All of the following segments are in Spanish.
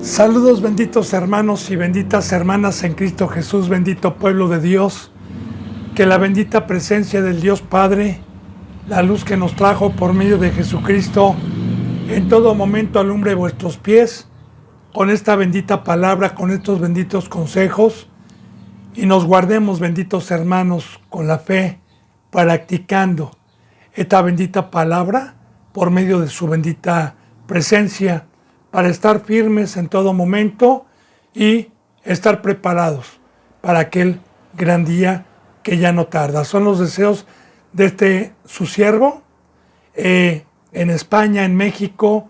Saludos benditos hermanos y benditas hermanas en Cristo Jesús, bendito pueblo de Dios. Que la bendita presencia del Dios Padre, la luz que nos trajo por medio de Jesucristo, en todo momento alumbre vuestros pies con esta bendita palabra, con estos benditos consejos, y nos guardemos, benditos hermanos, con la fe, practicando esta bendita palabra por medio de su bendita presencia, para estar firmes en todo momento y estar preparados para aquel gran día que ya no tarda. Son los deseos de su siervo, en España, en México,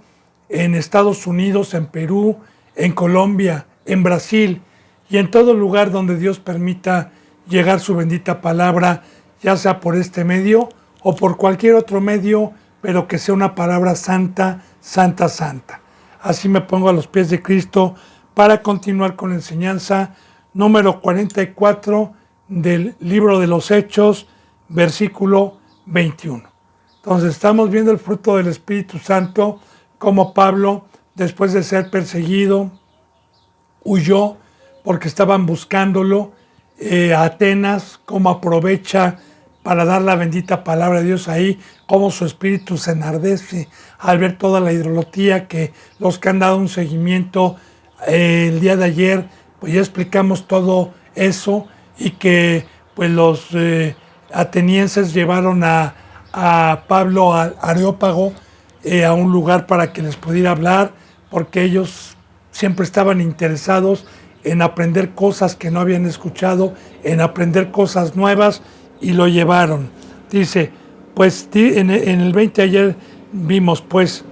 en Estados Unidos, en Perú, en Colombia, en Brasil y en todo lugar donde Dios permita llegar su bendita palabra, ya sea por este medio o por cualquier otro medio, pero que sea una palabra santa, santa, santa. Así me pongo a los pies de Cristo para continuar con la enseñanza número 44 del libro de los Hechos, versículo 21. Entonces estamos viendo el fruto del Espíritu Santo, como Pablo, después de ser perseguido, huyó porque estaban buscándolo a Atenas, cómo aprovecha para dar la bendita palabra de Dios ahí, cómo su espíritu se enardece al ver toda la idolatría, que los que han dado un seguimiento el día de ayer, pues ya explicamos todo eso, y que pues los atenienses llevaron a Pablo al Areópago, a un lugar para que les pudiera hablar, porque ellos siempre estaban interesados en aprender cosas que no habían escuchado, en aprender cosas nuevas, y lo llevaron. Dice, pues en el 20 ayer vimos, pues,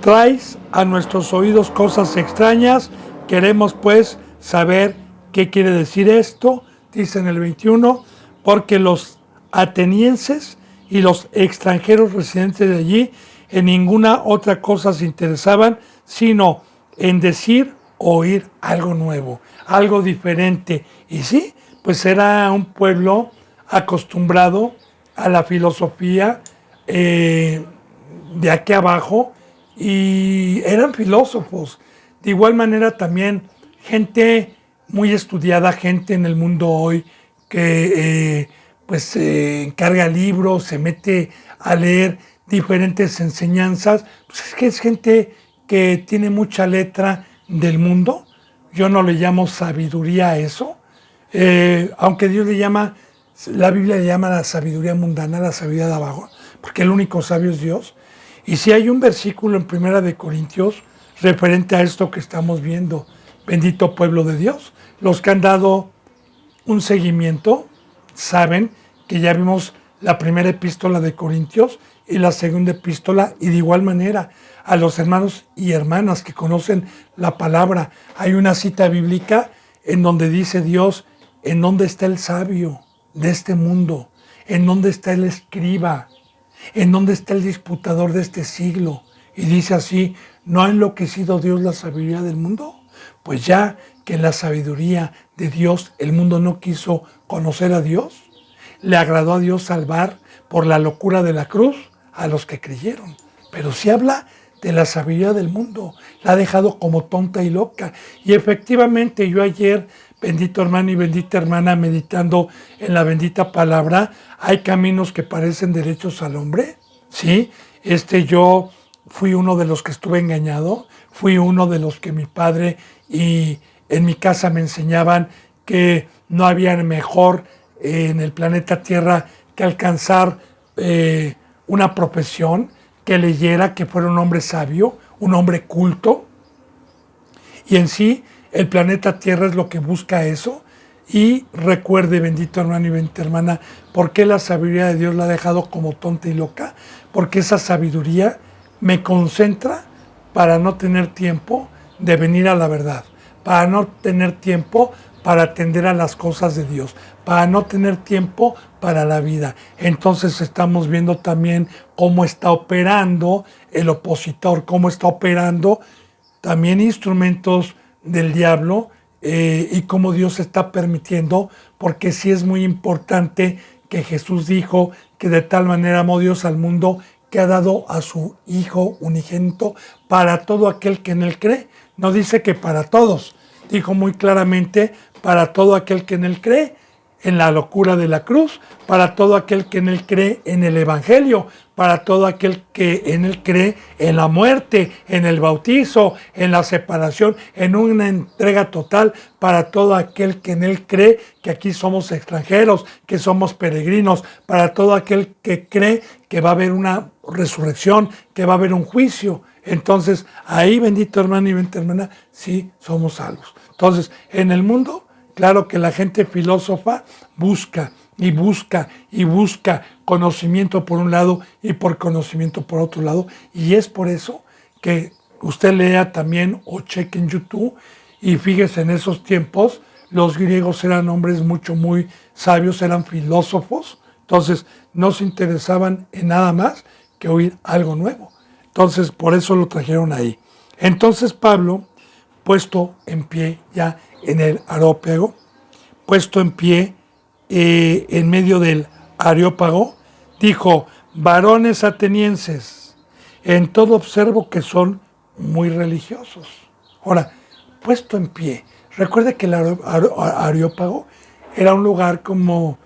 traes a nuestros oídos cosas extrañas, queremos pues saber qué quiere decir esto. Dice en el 21, porque los atenienses y los extranjeros residentes de allí en ninguna otra cosa se interesaban, sino en decir o oír algo nuevo, algo diferente. Y sí, pues era un pueblo acostumbrado a la filosofía de aquí abajo, y eran filósofos. De igual manera también gente muy estudiada, gente en el mundo hoy que pues se encarga libros, se mete a leer diferentes enseñanzas. Pues es que es gente que tiene mucha letra del mundo. Yo no le llamo sabiduría a eso, aunque Dios le llama, la Biblia le llama la sabiduría mundana, la sabiduría de abajo, porque el único sabio es Dios. Y si hay un versículo en Primera de Corintios referente a esto que estamos viendo, bendito pueblo de Dios, los que han dado un seguimiento saben que ya vimos la primera epístola de Corintios y la segunda epístola, y de igual manera a los hermanos y hermanas que conocen la palabra, hay una cita bíblica en donde dice Dios, ¿en dónde está el sabio de este mundo? ¿En dónde está el escriba? ¿En dónde está el disputador de este siglo? Y dice así, ¿no ha enloquecido Dios la sabiduría del mundo? Pues ya que en la sabiduría de Dios el mundo no quiso conocer a Dios, le agradó a Dios salvar por la locura de la cruz a los que creyeron. Pero si habla de la sabiduría del mundo, la ha dejado como tonta y loca. Y efectivamente yo ayer, bendito hermano y bendita hermana, meditando en la bendita palabra, hay caminos que parecen derechos al hombre, ¿sí? Yo fui uno de los que estuve engañado, fui uno de los que mi padre y en mi casa me enseñaban que no había mejor en el planeta Tierra que alcanzar una profesión, que leyera, que fuera un hombre sabio, un hombre culto. Y en sí, el planeta Tierra es lo que busca eso. Y recuerde, bendito hermano y bendita hermana, ¿por qué la sabiduría de Dios la ha dejado como tonta y loca? Porque esa sabiduría me concentra para no tener tiempo de venir a la verdad, para no tener tiempo para atender a las cosas de Dios, para no tener tiempo para la vida. Entonces estamos viendo también cómo está operando el opositor, cómo está operando también instrumentos del diablo, y cómo Dios está permitiendo, porque sí es muy importante que Jesús dijo que de tal manera amó Dios al mundo que ha dado a su Hijo unigénito para todo aquel que en Él cree. No dice que para todos, dijo muy claramente, para todo aquel que en Él cree, en la locura de la cruz, para todo aquel que en Él cree en el Evangelio, para todo aquel que en Él cree en la muerte, en el bautizo, en la separación, en una entrega total, para todo aquel que en Él cree que aquí somos extranjeros, que somos peregrinos, para todo aquel que cree que va a haber una resurrección, que va a haber un juicio. Entonces, ahí, bendito hermano y bendita hermana, sí somos salvos. Entonces, en el mundo, claro que la gente filósofa busca y busca y busca conocimiento por un lado y por conocimiento por otro lado. Y es por eso que usted lea también o cheque en YouTube y fíjese, en esos tiempos los griegos eran hombres muy sabios, eran filósofos. Entonces no se interesaban en nada más que oír algo nuevo. Entonces por eso lo trajeron ahí. Entonces Pablo, puesto en pie ya en el Areópago, puesto en pie en medio del Areópago, dijo: varones atenienses, en todo observo que son muy religiosos. Ahora, puesto en pie, recuerde que el Areópago era un lugar como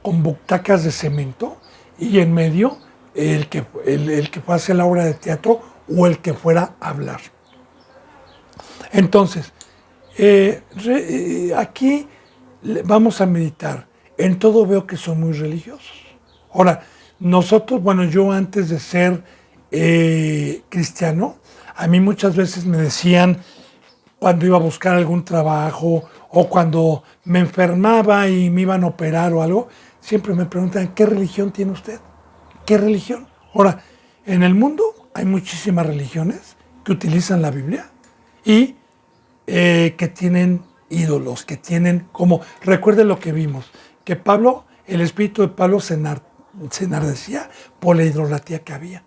con butacas de cemento y en medio el que fue a hacer la obra de teatro o el que fuera a hablar. Entonces, aquí vamos a meditar. En todo veo que son muy religiosos. Ahora, nosotros, bueno, yo antes de ser cristiano, a mí muchas veces me decían, cuando iba a buscar algún trabajo o cuando me enfermaba y me iban a operar o algo, siempre me preguntan, ¿qué religión tiene usted? ¿Qué religión? Ahora, en el mundo hay muchísimas religiones que utilizan la Biblia y que tienen ídolos, que tienen como, recuerden lo que vimos, que Pablo, el espíritu de Pablo se enardecía por la idolatría que había,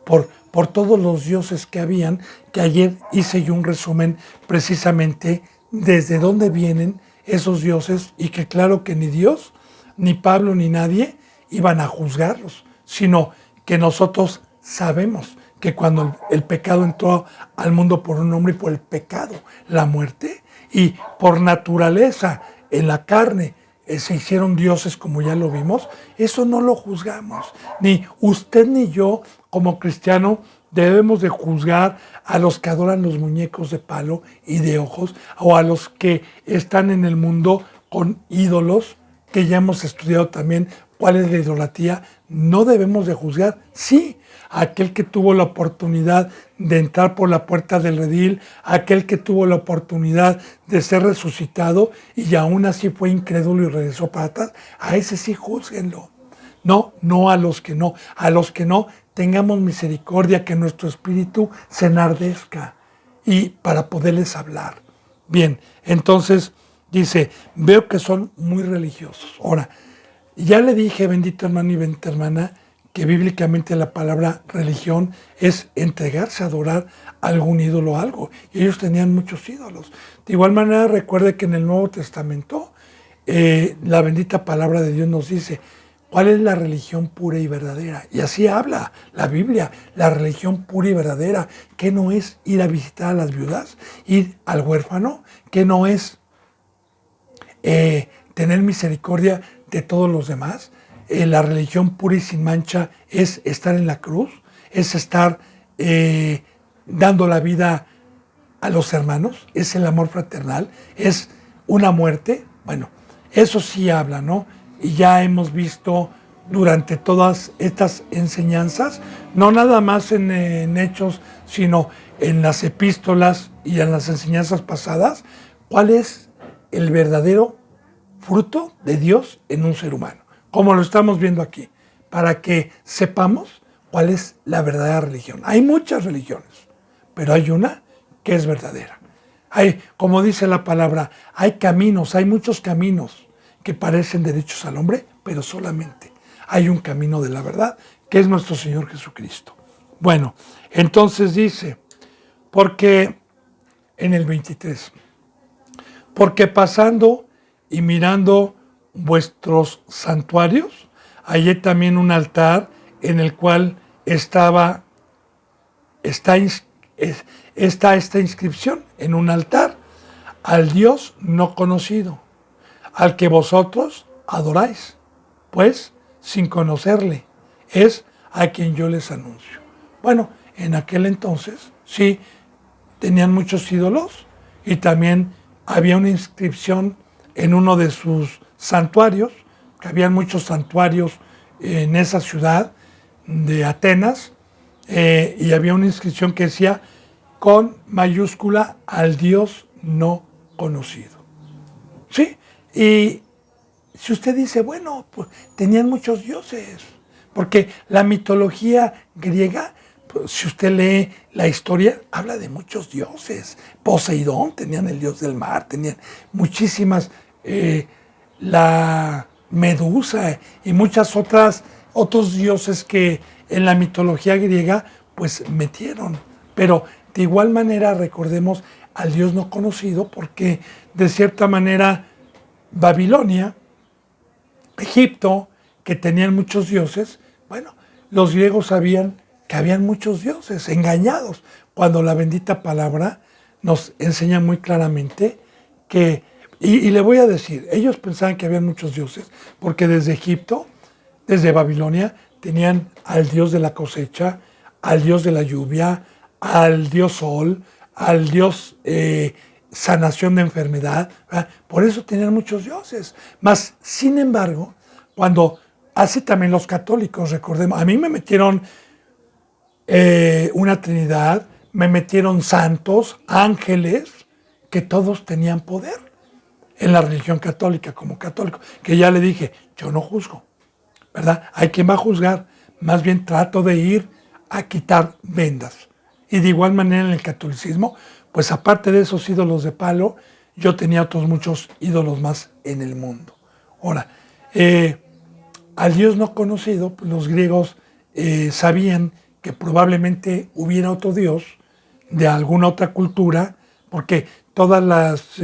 por todos los dioses que habían, que ayer hice yo un resumen precisamente desde dónde vienen esos dioses y que claro que ni Dios, ni Pablo, ni nadie iban a juzgarlos, sino que nosotros sabemos que cuando el pecado entró al mundo por un hombre y por el pecado, la muerte, y por naturaleza en la carne se hicieron dioses como ya lo vimos, eso no lo juzgamos. Ni usted ni yo como cristiano debemos de juzgar a los que adoran los muñecos de palo y de ojos o a los que están en el mundo con ídolos, que ya hemos estudiado también cuál es la idolatría. No debemos de juzgar, sí, aquel que tuvo la oportunidad de entrar por la puerta del redil, aquel que tuvo la oportunidad de ser resucitado y aún así fue incrédulo y regresó para atrás, a ese sí júzguenlo. No a los que no. A los que no, tengamos misericordia, que nuestro espíritu se enardezca y para poderles hablar. Bien, entonces dice, veo que son muy religiosos. Ahora, ya le dije, bendito hermano y bendita hermana, que bíblicamente la palabra religión es entregarse a adorar a algún ídolo o algo. Y ellos tenían muchos ídolos. De igual manera, recuerde que en el Nuevo Testamento la bendita palabra de Dios nos dice cuál es la religión pura y verdadera. Y así habla la Biblia, la religión pura y verdadera, que no es ir a visitar a las viudas, ir al huérfano, que no es tener misericordia de todos los demás. La religión pura y sin mancha es estar en la cruz, es estar dando la vida a los hermanos, es el amor fraternal, es una muerte. Bueno, eso sí habla, ¿no? Y ya hemos visto durante todas estas enseñanzas, no nada más en Hechos, sino en las epístolas y en las enseñanzas pasadas, cuál es el verdadero fruto de Dios en un ser humano, como lo estamos viendo aquí, para que sepamos cuál es la verdadera religión. Hay muchas religiones, pero hay una que es verdadera. Hay, como dice la palabra, hay caminos, hay muchos caminos que parecen derechos al hombre, pero solamente hay un camino de la verdad, que es nuestro Señor Jesucristo. Bueno, entonces dice, porque en el 23, porque pasando y mirando vuestros santuarios, hallé también un altar en el cual está esta inscripción en un altar: al Dios no conocido, al que vosotros adoráis, pues sin conocerle, es a quien yo les anuncio. Bueno, en aquel entonces sí tenían muchos ídolos, y también había una inscripción en uno de sus santuarios, que habían muchos santuarios en esa ciudad de Atenas, y había una inscripción que decía con mayúscula: al Dios no conocido. ¿Sí? Y si usted dice, bueno, pues tenían muchos dioses, porque la mitología griega, pues, si usted lee la historia, habla de muchos dioses. Poseidón, tenían el dios del mar, tenían muchísimas, la Medusa y muchas otros dioses que en la mitología griega pues metieron. Pero de igual manera recordemos al Dios no conocido, porque de cierta manera Babilonia, Egipto, que tenían muchos dioses, bueno, los griegos sabían que habían muchos dioses engañados, cuando la bendita palabra nos enseña muy claramente que, y le voy a decir, ellos pensaban que habían muchos dioses, porque desde Egipto, desde Babilonia, tenían al dios de la cosecha, al dios de la lluvia, al dios sol, al dios sanación de enfermedad, ¿verdad? Por eso tenían muchos dioses. Mas, sin embargo, cuando, así también los católicos, recordemos, a mí me metieron una trinidad, me metieron santos, ángeles, que todos tenían poder en la religión católica, como católico, que ya le dije, yo no juzgo, ¿verdad? Hay quien va a juzgar, más bien trato de ir a quitar vendas. Y de igual manera en el catolicismo, pues aparte de esos ídolos de palo, yo tenía otros muchos ídolos más en el mundo. Ahora, al Dios no conocido, pues los griegos sabían que probablemente hubiera otro Dios de alguna otra cultura, porque todas las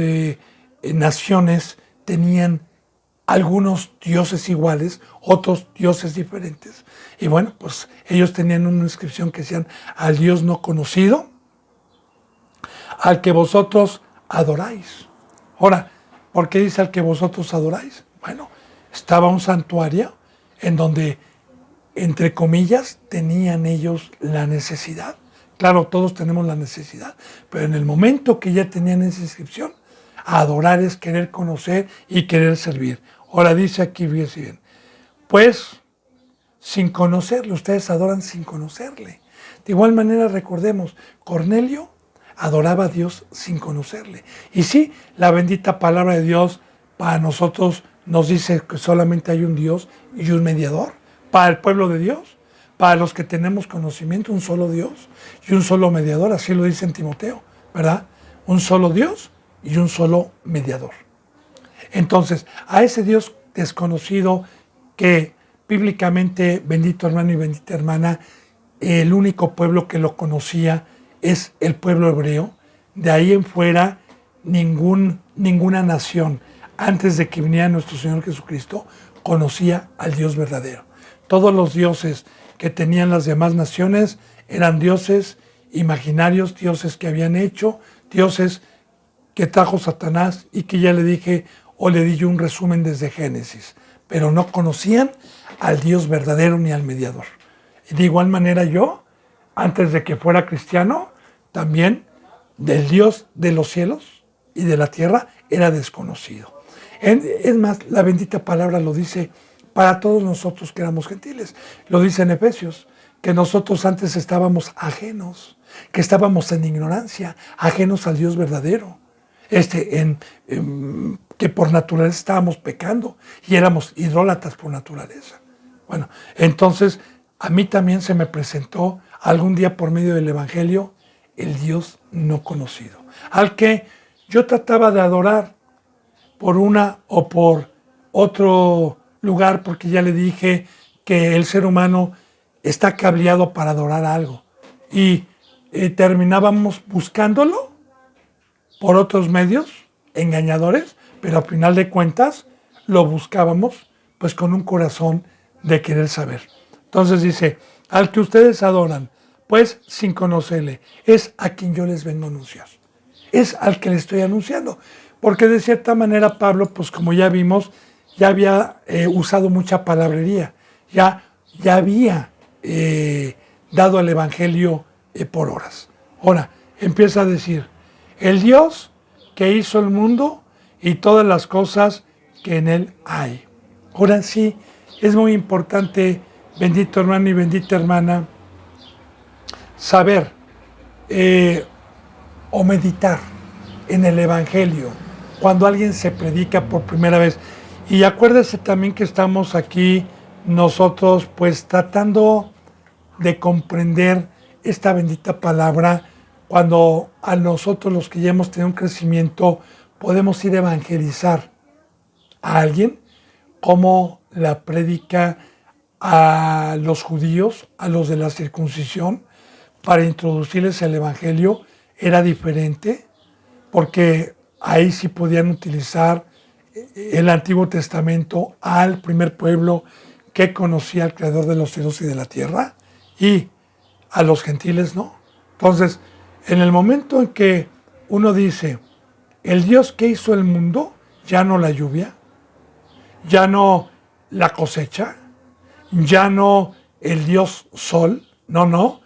naciones tenían algunos dioses iguales, otros dioses diferentes. Y bueno, pues ellos tenían una inscripción que decían: al Dios no conocido, al que vosotros adoráis. Ahora, ¿por qué dice al que vosotros adoráis? Bueno, estaba un santuario en donde, entre comillas, tenían ellos la necesidad. Claro, todos tenemos la necesidad, pero en el momento que ya tenían esa inscripción, adorar es querer conocer y querer servir. Ahora dice aquí, fíjense bien, pues sin conocerle, ustedes adoran sin conocerle. De igual manera recordemos, Cornelio adoraba a Dios sin conocerle. Y sí, la bendita palabra de Dios para nosotros nos dice que solamente hay un Dios y un mediador. Para el pueblo de Dios, para los que tenemos conocimiento, un solo Dios y un solo mediador, así lo dice en Timoteo, ¿verdad? Un solo Dios y un solo mediador. Entonces, a ese Dios desconocido que bíblicamente, bendito hermano y bendita hermana, el único pueblo que lo conocía es el pueblo hebreo. De ahí en fuera, ninguna nación, antes de que viniera nuestro Señor Jesucristo, conocía al Dios verdadero. Todos los dioses que tenían las demás naciones eran dioses imaginarios, dioses que habían hecho, dioses que trajo Satanás y que ya le dije, o le di yo un resumen desde Génesis, pero no conocían al Dios verdadero ni al mediador. Y de igual manera yo, antes de que fuera cristiano, también del Dios de los cielos y de la tierra era desconocido. Es más, la bendita palabra lo dice para todos nosotros que éramos gentiles. Lo dice en Efesios, que nosotros antes estábamos ajenos, que estábamos en ignorancia, ajenos al Dios verdadero. Que por naturaleza estábamos pecando y éramos idólatras por naturaleza. Bueno, entonces a mí también se me presentó algún día por medio del Evangelio el Dios no conocido, al que yo trataba de adorar por una o por otro lugar, porque ya le dije que el ser humano está cableado para adorar algo y terminábamos buscándolo por otros medios engañadores, pero al final de cuentas lo buscábamos pues con un corazón de querer saber. Entonces dice, al que ustedes adoran, pues sin conocerle, es a quien yo les vengo a anunciar. Es al que le estoy anunciando. Porque de cierta manera Pablo, pues como ya vimos, ya había usado mucha palabrería, ya había dado al Evangelio por horas. Ahora, empieza a decir, el Dios que hizo el mundo y todas las cosas que en él hay. Ahora sí, es muy importante, bendito hermano y bendita hermana, saber o meditar en el Evangelio cuando alguien se predica por primera vez. Y acuérdese también que estamos aquí nosotros pues tratando de comprender esta bendita palabra cuando a nosotros los que ya hemos tenido un crecimiento podemos ir a evangelizar a alguien como la prédica a los judíos, a los de la circuncisión, para introducirles el evangelio era diferente porque ahí sí podían utilizar el Antiguo Testamento al primer pueblo que conocía al Creador de los cielos y de la tierra y a los gentiles no. Entonces, en el momento en que uno dice, el Dios que hizo el mundo, ya no la lluvia, ya no la cosecha, ya no el Dios sol, no,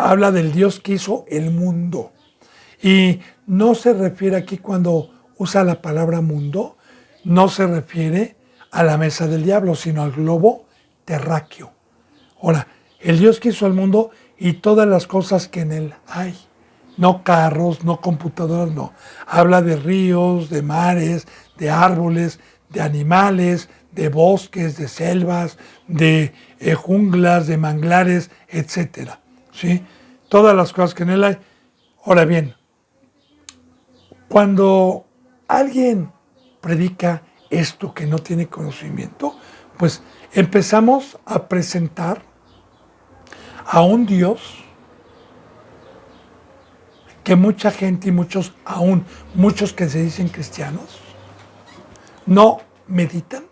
habla del Dios que hizo el mundo. Y no se refiere aquí cuando usa la palabra mundo, no se refiere a la mesa del diablo, sino al globo terráqueo. Ahora, el Dios que hizo el mundo y todas las cosas que en él hay. No carros, no computadoras, no. Habla de ríos, de mares, de árboles, de animales, de bosques, de selvas, de junglas, de manglares, etcétera. ¿Sí? Todas las cosas que en él hay. Ahora bien, cuando alguien predica esto que no tiene conocimiento, pues empezamos a presentar a un Dios que mucha gente y muchos que se dicen cristianos, no meditan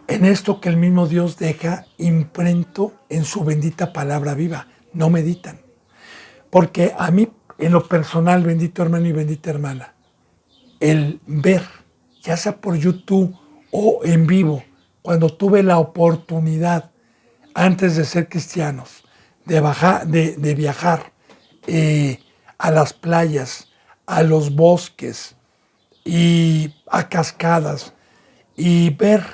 en esto que el mismo Dios deja imprento en su bendita palabra viva. No meditan. Porque a mí, en lo personal, bendito hermano y bendita hermana, el ver, ya sea por YouTube o en vivo, cuando tuve la oportunidad, antes de ser cristianos, de viajar a las playas, a los bosques y a cascadas y ver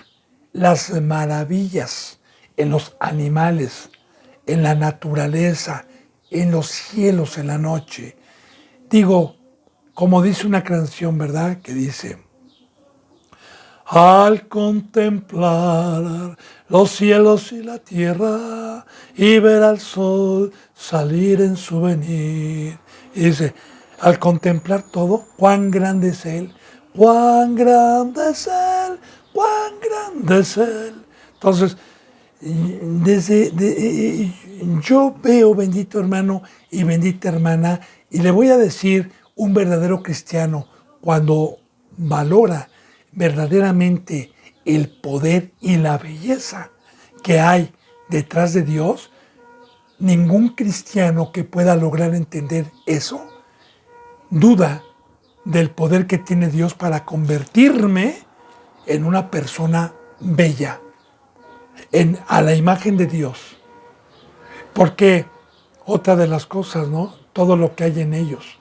las maravillas en los animales, en la naturaleza, en los cielos en la noche. Digo, como dice una canción, ¿verdad? Que dice, al contemplar los cielos y la tierra y ver al sol salir en su venir. Y dice, al contemplar todo, cuán grande es Él, cuán grande es Él, cuán grande es Él. Entonces, yo veo, bendito hermano y bendita hermana, y le voy a decir, un verdadero cristiano, cuando valora verdaderamente el poder y la belleza que hay detrás de Dios, ningún cristiano que pueda lograr entender eso, duda del poder que tiene Dios para convertirme en una persona bella, a la imagen de Dios. Porque otra de las cosas, ¿no? Todo lo que hay en ellos.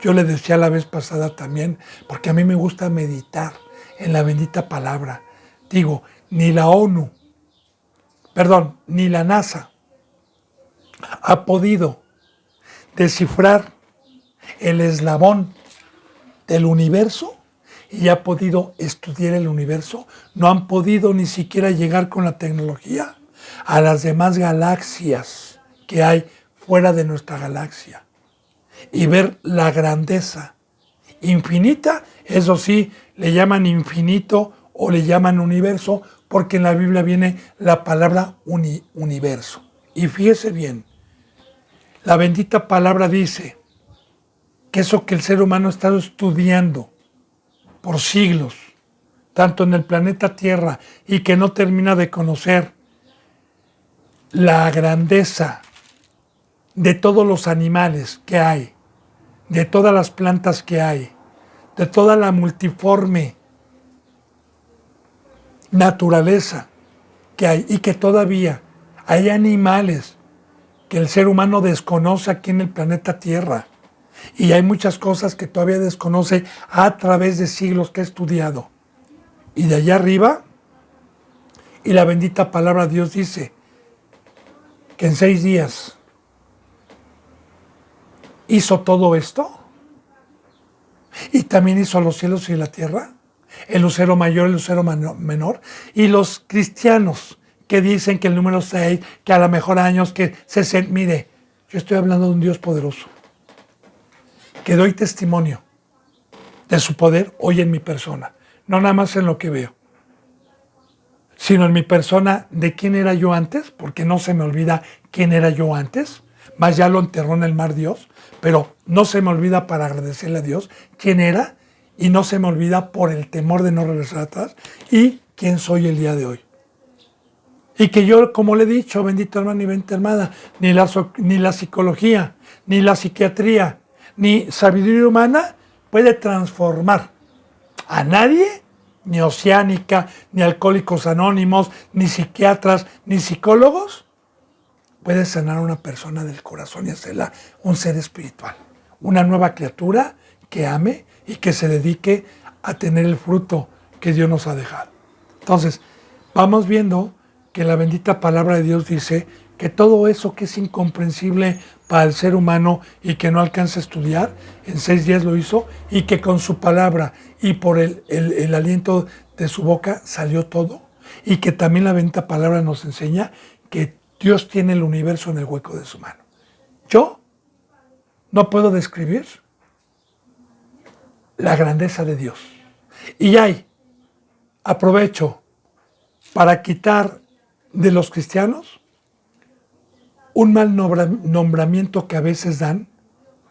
Yo le decía la vez pasada también, porque a mí me gusta meditar en la bendita palabra. Digo, ni la ONU, ni la NASA ha podido descifrar el eslabón del universo y ha podido estudiar el universo. No han podido ni siquiera llegar con la tecnología a las demás galaxias que hay fuera de nuestra galaxia y ver la grandeza infinita. Eso sí, le llaman infinito o le llaman universo, porque en la Biblia viene la palabra universo. Y fíjese bien, la bendita palabra dice que eso que el ser humano ha estado estudiando por siglos, tanto en el planeta Tierra, y que no termina de conocer, la grandeza de todos los animales que hay, de todas las plantas que hay, de toda la multiforme naturaleza que hay y que todavía hay animales que el ser humano desconoce aquí en el planeta Tierra. Y hay muchas cosas que todavía desconoce a través de siglos que he estudiado. Y de allá arriba, y la bendita palabra de Dios dice que en 6 días hizo todo esto. Y también hizo los cielos y la tierra, el lucero mayor, el lucero menor. Y los cristianos que dicen que el número 6, que a lo mejor años, que 60. Mire, yo estoy hablando de un Dios poderoso, que doy testimonio de su poder hoy en mi persona. No nada más en lo que veo, sino en mi persona de quién era yo antes, porque no se me olvida quién era yo antes, más ya lo enterró en el mar Dios, pero no se me olvida para agradecerle a Dios quién era, y no se me olvida por el temor de no regresar atrás, y quién soy el día de hoy. Y que yo, como le he dicho, bendito hermano y bendita hermana, ni la psicología, ni la psiquiatría, ni sabiduría humana puede transformar a nadie, ni Oceánica, ni Alcohólicos Anónimos, ni psiquiatras, ni psicólogos, puede sanar a una persona del corazón y hacerla un ser espiritual, una nueva criatura que ame y que se dedique a tener el fruto que Dios nos ha dejado. Entonces, vamos viendo que la bendita palabra de Dios dice que todo eso que es incomprensible para el ser humano y que no alcanza a estudiar, en 6 días lo hizo, y que con su palabra y por el aliento de su boca salió todo, y que también la bendita palabra nos enseña que Dios tiene el universo en el hueco de su mano. Yo no puedo describir la grandeza de Dios. Y aprovecho para quitar de los cristianos un mal nombramiento que a veces dan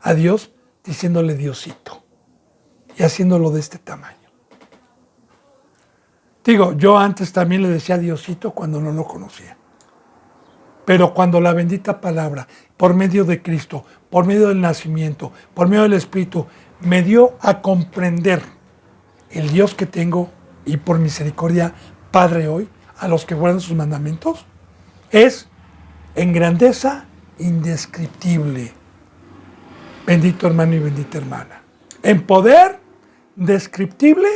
a Dios diciéndole Diosito y haciéndolo de este tamaño. Digo, yo antes también le decía Diosito cuando no lo conocía. Pero cuando la bendita palabra, por medio de Cristo, por medio del nacimiento, por medio del Espíritu, me dio a comprender el Dios que tengo, y por misericordia, Padre hoy, a los que guardan sus mandamientos, es en grandeza indescriptible. Bendito hermano y bendita hermana. En poder descriptible,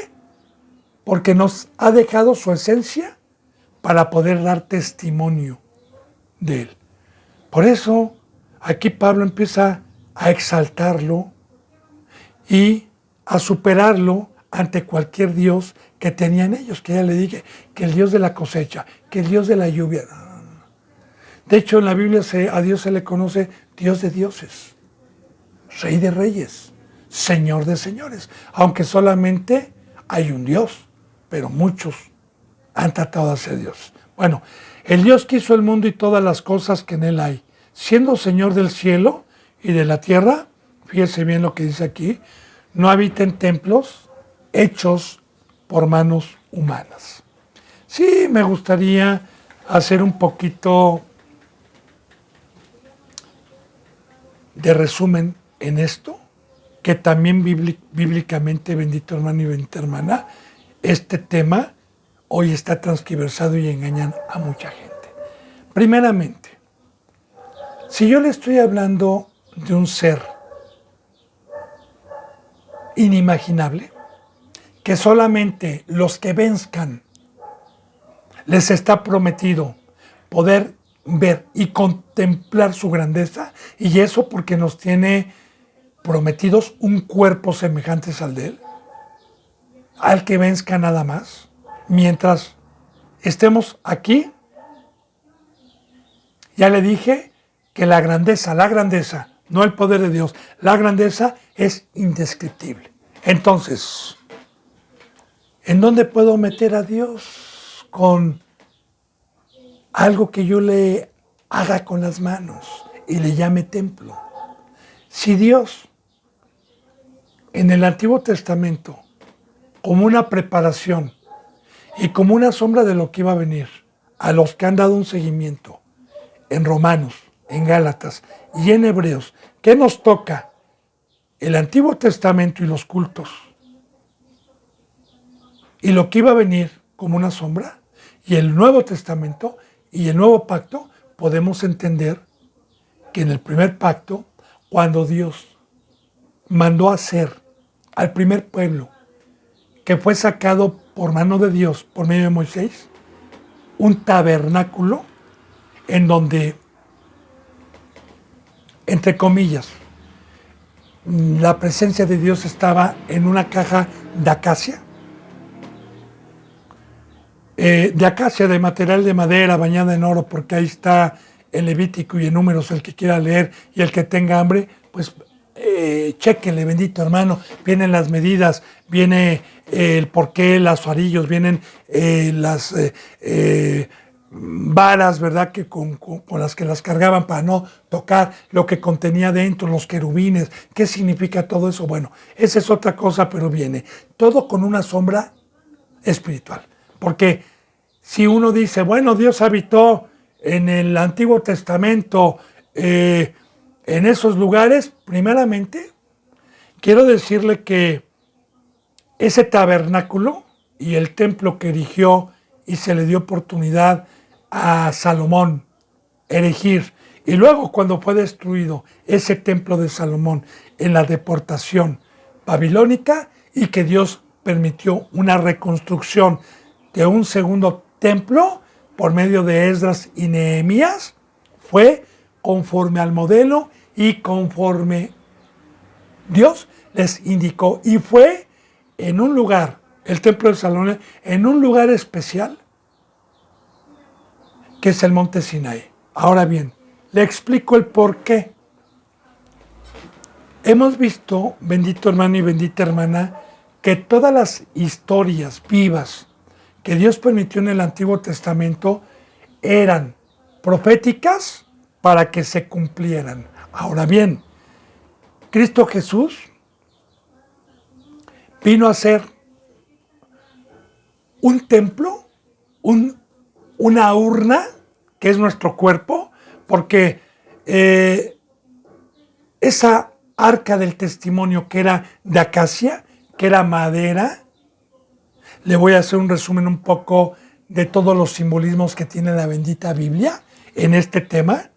porque nos ha dejado su esencia para poder dar testimonio de él. Por eso aquí Pablo empieza a exaltarlo y a superarlo ante cualquier Dios que tenían ellos, que ya le dije, que el Dios de la cosecha, que el Dios de la lluvia. De hecho, en la Biblia a Dios se le conoce Dios de dioses, Rey de reyes, Señor de señores, aunque solamente hay un Dios, pero muchos han tratado de ser Dios. Bueno, el Dios que hizo el mundo y todas las cosas que en él hay, siendo Señor del cielo y de la tierra, fíjese bien lo que dice aquí, no habita en templos hechos por manos humanas. Sí, me gustaría hacer un poquito de resumen en esto, que también bíblicamente, bendito hermano y bendita hermana, este tema hoy está transgiversado y engañan a mucha gente. Primeramente, si yo le estoy hablando de un ser inimaginable, que solamente los que venzcan les está prometido poder ver y contemplar su grandeza, y eso porque nos tiene prometidos un cuerpo semejante al de él, al que venzca nada más, mientras estemos aquí. Ya le dije que la grandeza, no el poder de Dios, la grandeza es indescriptible. Entonces, ¿en dónde puedo meter a Dios? Con algo que yo le haga con las manos y le llame templo. Si Dios, en el Antiguo Testamento, como una preparación y como una sombra de lo que iba a venir, a los que han dado un seguimiento, en Romanos, en Gálatas y en Hebreos, ¿qué nos toca? El Antiguo Testamento y los cultos. Y lo que iba a venir como una sombra, y el Nuevo Testamento y el Nuevo Pacto, podemos entender que en el primer pacto, cuando Dios mandó hacer al primer pueblo que fue sacado por mano de Dios, por medio de Moisés, un tabernáculo en donde, entre comillas, la presencia de Dios estaba en una caja de acacia, de material de madera bañada en oro, porque ahí está en Levítico y en Números, el que quiera leer y el que tenga hambre, pues chéquenle, bendito hermano, vienen las medidas, viene el porqué, los arillos, vienen las varas, ¿verdad? Que con las que las cargaban para no tocar lo que contenía dentro, los querubines. ¿Qué significa todo eso? Bueno, esa es otra cosa, pero viene todo con una sombra espiritual. Porque si uno dice, bueno, Dios habitó en el Antiguo Testamento, en esos lugares, primeramente, quiero decirle que ese tabernáculo y el templo que erigió y se le dio oportunidad a Salomón erigir, y luego cuando fue destruido ese templo de Salomón en la deportación babilónica y que Dios permitió una reconstrucción de un segundo templo por medio de Esdras y Nehemías, fue conforme al modelo y conforme Dios les indicó, y fue en un lugar, el templo de Salomón, en un lugar especial que es el monte Sinaí. Ahora bien, le explico el por qué. Hemos visto, bendito hermano y bendita hermana, que todas las historias vivas que Dios permitió en el Antiguo Testamento eran proféticas para que se cumplieran. Ahora bien, Cristo Jesús vino a ser un templo, una urna, que es nuestro cuerpo, porque esa arca del testimonio que era de acacia, que era madera, le voy a hacer un resumen un poco de todos los simbolismos que tiene la bendita Biblia en este tema.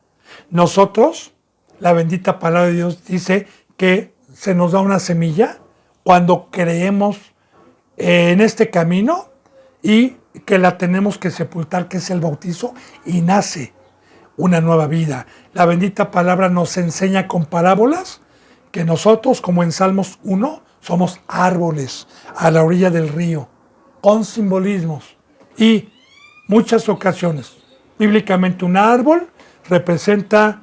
Nosotros, la bendita palabra de Dios dice que se nos da una semilla cuando creemos en este camino y que la tenemos que sepultar, que es el bautizo, y nace una nueva vida. La bendita palabra nos enseña con parábolas que nosotros, como en Salmos 1, somos árboles a la orilla del río, con simbolismos y muchas ocasiones. Bíblicamente un árbol representa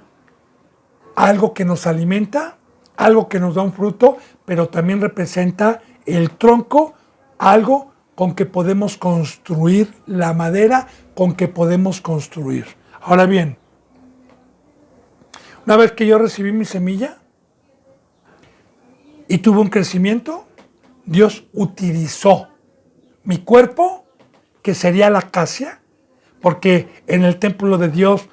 algo que nos alimenta, algo que nos da un fruto, pero también representa el tronco, algo con que podemos construir, la madera con que podemos construir. Ahora bien, una vez que yo recibí mi semilla y tuve un crecimiento, Dios utilizó mi cuerpo, que sería la acacia, porque en el templo de Dios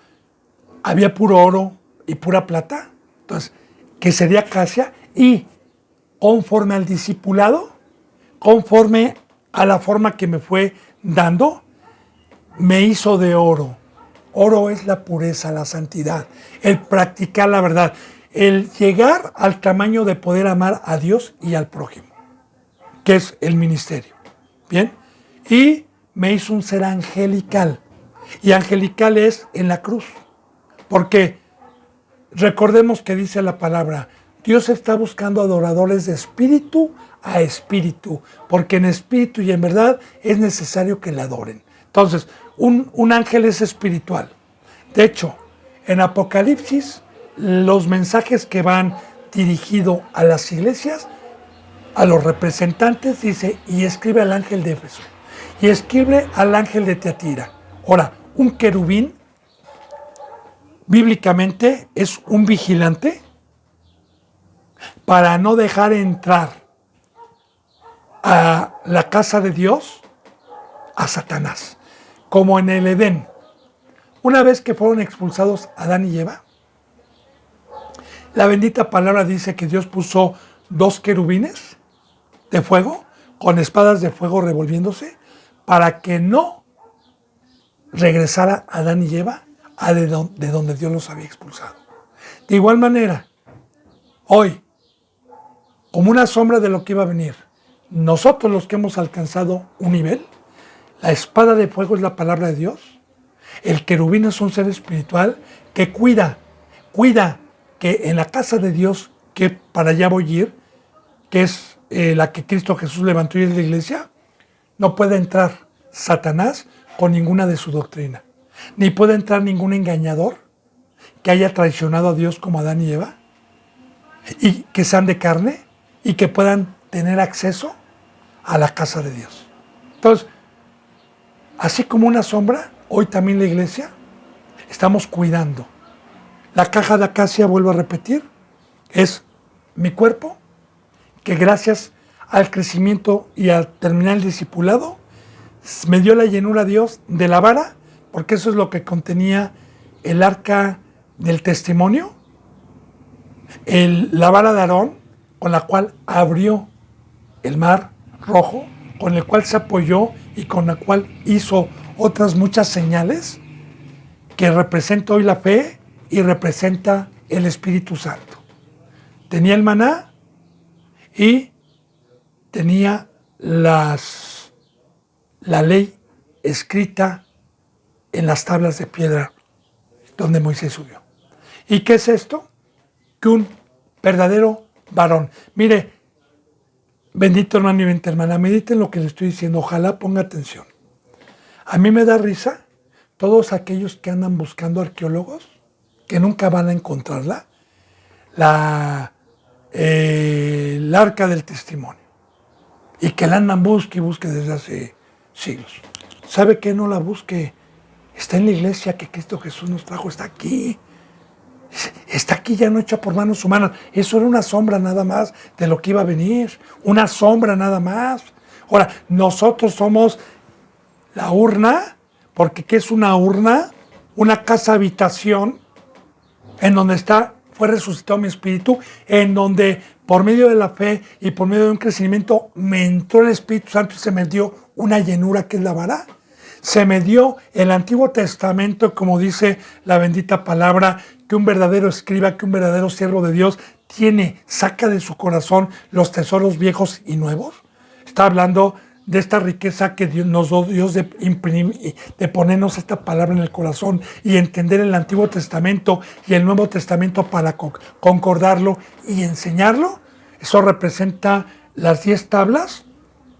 había puro oro y pura plata, entonces, que sería acacia, y conforme al discipulado, conforme a la forma que me fue dando, me hizo de oro. Oro es la pureza, la santidad, el practicar la verdad, el llegar al tamaño de poder amar a Dios y al prójimo, que es el ministerio. Bien, y me hizo un ser angelical, y angelical es en la cruz, porque recordemos que dice la palabra, Dios está buscando adoradores de espíritu a espíritu, porque en espíritu y en verdad es necesario que le adoren. Entonces, un ángel es espiritual. De hecho, en Apocalipsis, los mensajes que van dirigidos a las iglesias, a los representantes, dice, y escribe al ángel de Éfeso, y escribe al ángel de Tiatira. Ahora, un querubín, bíblicamente, es un vigilante para no dejar entrar a la casa de Dios a Satanás, como en el Edén, Una vez que fueron expulsados Adán y Eva, la bendita palabra dice que Dios puso 2 querubines de fuego, con espadas de fuego revolviéndose, para que no regresara Adán y Eva a de donde Dios los había expulsado. De igual manera, hoy, como una sombra de lo que iba a venir, nosotros los que hemos alcanzado un nivel, la espada de fuego es la palabra de Dios, el querubín es un ser espiritual que cuida que en la casa de Dios, que para allá voy a ir, que es la que Cristo Jesús levantó y es la iglesia, no puede entrar Satanás con ninguna de su doctrina, ni puede entrar ningún engañador que haya traicionado a Dios como Adán y Eva, y que sean de carne y que puedan tener acceso a la casa de Dios. Entonces, así como una sombra, hoy también la iglesia estamos cuidando. La caja de acacia, vuelvo a repetir, es mi cuerpo, que gracias al crecimiento y al terminar el discipulado, me dio la llenura Dios de la vara, porque eso es lo que contenía el arca del testimonio, la vara de Aarón, con la cual abrió el mar rojo, con el cual se apoyó y con la cual hizo otras muchas señales, que representa hoy la fe y representa el Espíritu Santo. Tenía el maná y tenía la ley escrita en las tablas de piedra donde Moisés subió. ¿Y qué es esto? Que un verdadero varón. Mire, bendito hermano y bendita hermana, mediten lo que le estoy diciendo, ojalá ponga atención. A mí me da risa todos aquellos que andan buscando arqueólogos, que nunca van a encontrarla, el arca del testimonio, y que la andan busque y busque desde hace siglos. ¿Sabe qué? No la busque. Está en la iglesia que Cristo Jesús nos trajo, está aquí. Está aquí ya no hecha por manos humanas. Eso era una sombra nada más de lo que iba a venir. Una sombra nada más. Ahora, nosotros somos la urna, porque ¿qué es una urna? Una casa habitación en donde fue resucitado mi espíritu, en donde por medio de la fe y por medio de un crecimiento me entró el Espíritu Santo y se me dio una llenura que es la vara. Se me dio el Antiguo Testamento, como dice la bendita palabra, que un verdadero escriba, que un verdadero siervo de Dios saca de su corazón los tesoros viejos y nuevos. Está hablando de esta riqueza que nos dio Dios de ponernos esta palabra en el corazón y entender el Antiguo Testamento y el Nuevo Testamento para concordarlo y enseñarlo. Eso representa las 10 tablas.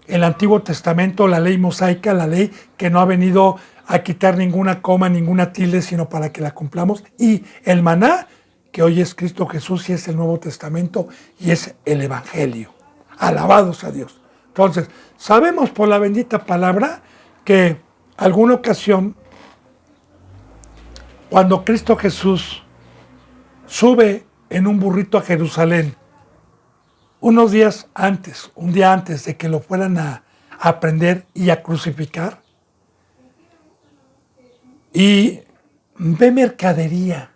El Antiguo Testamento, la ley mosaica, la ley que no ha venido a quitar ninguna coma, ninguna tilde, sino para que la cumplamos. Y el maná, que hoy es Cristo Jesús y es el Nuevo Testamento y es el Evangelio. Alabados a Dios. Entonces, sabemos por la bendita palabra que alguna ocasión, cuando Cristo Jesús sube en un burrito a Jerusalén, unos días antes, un día antes de que lo fueran a prender y a crucificar, y ve mercadería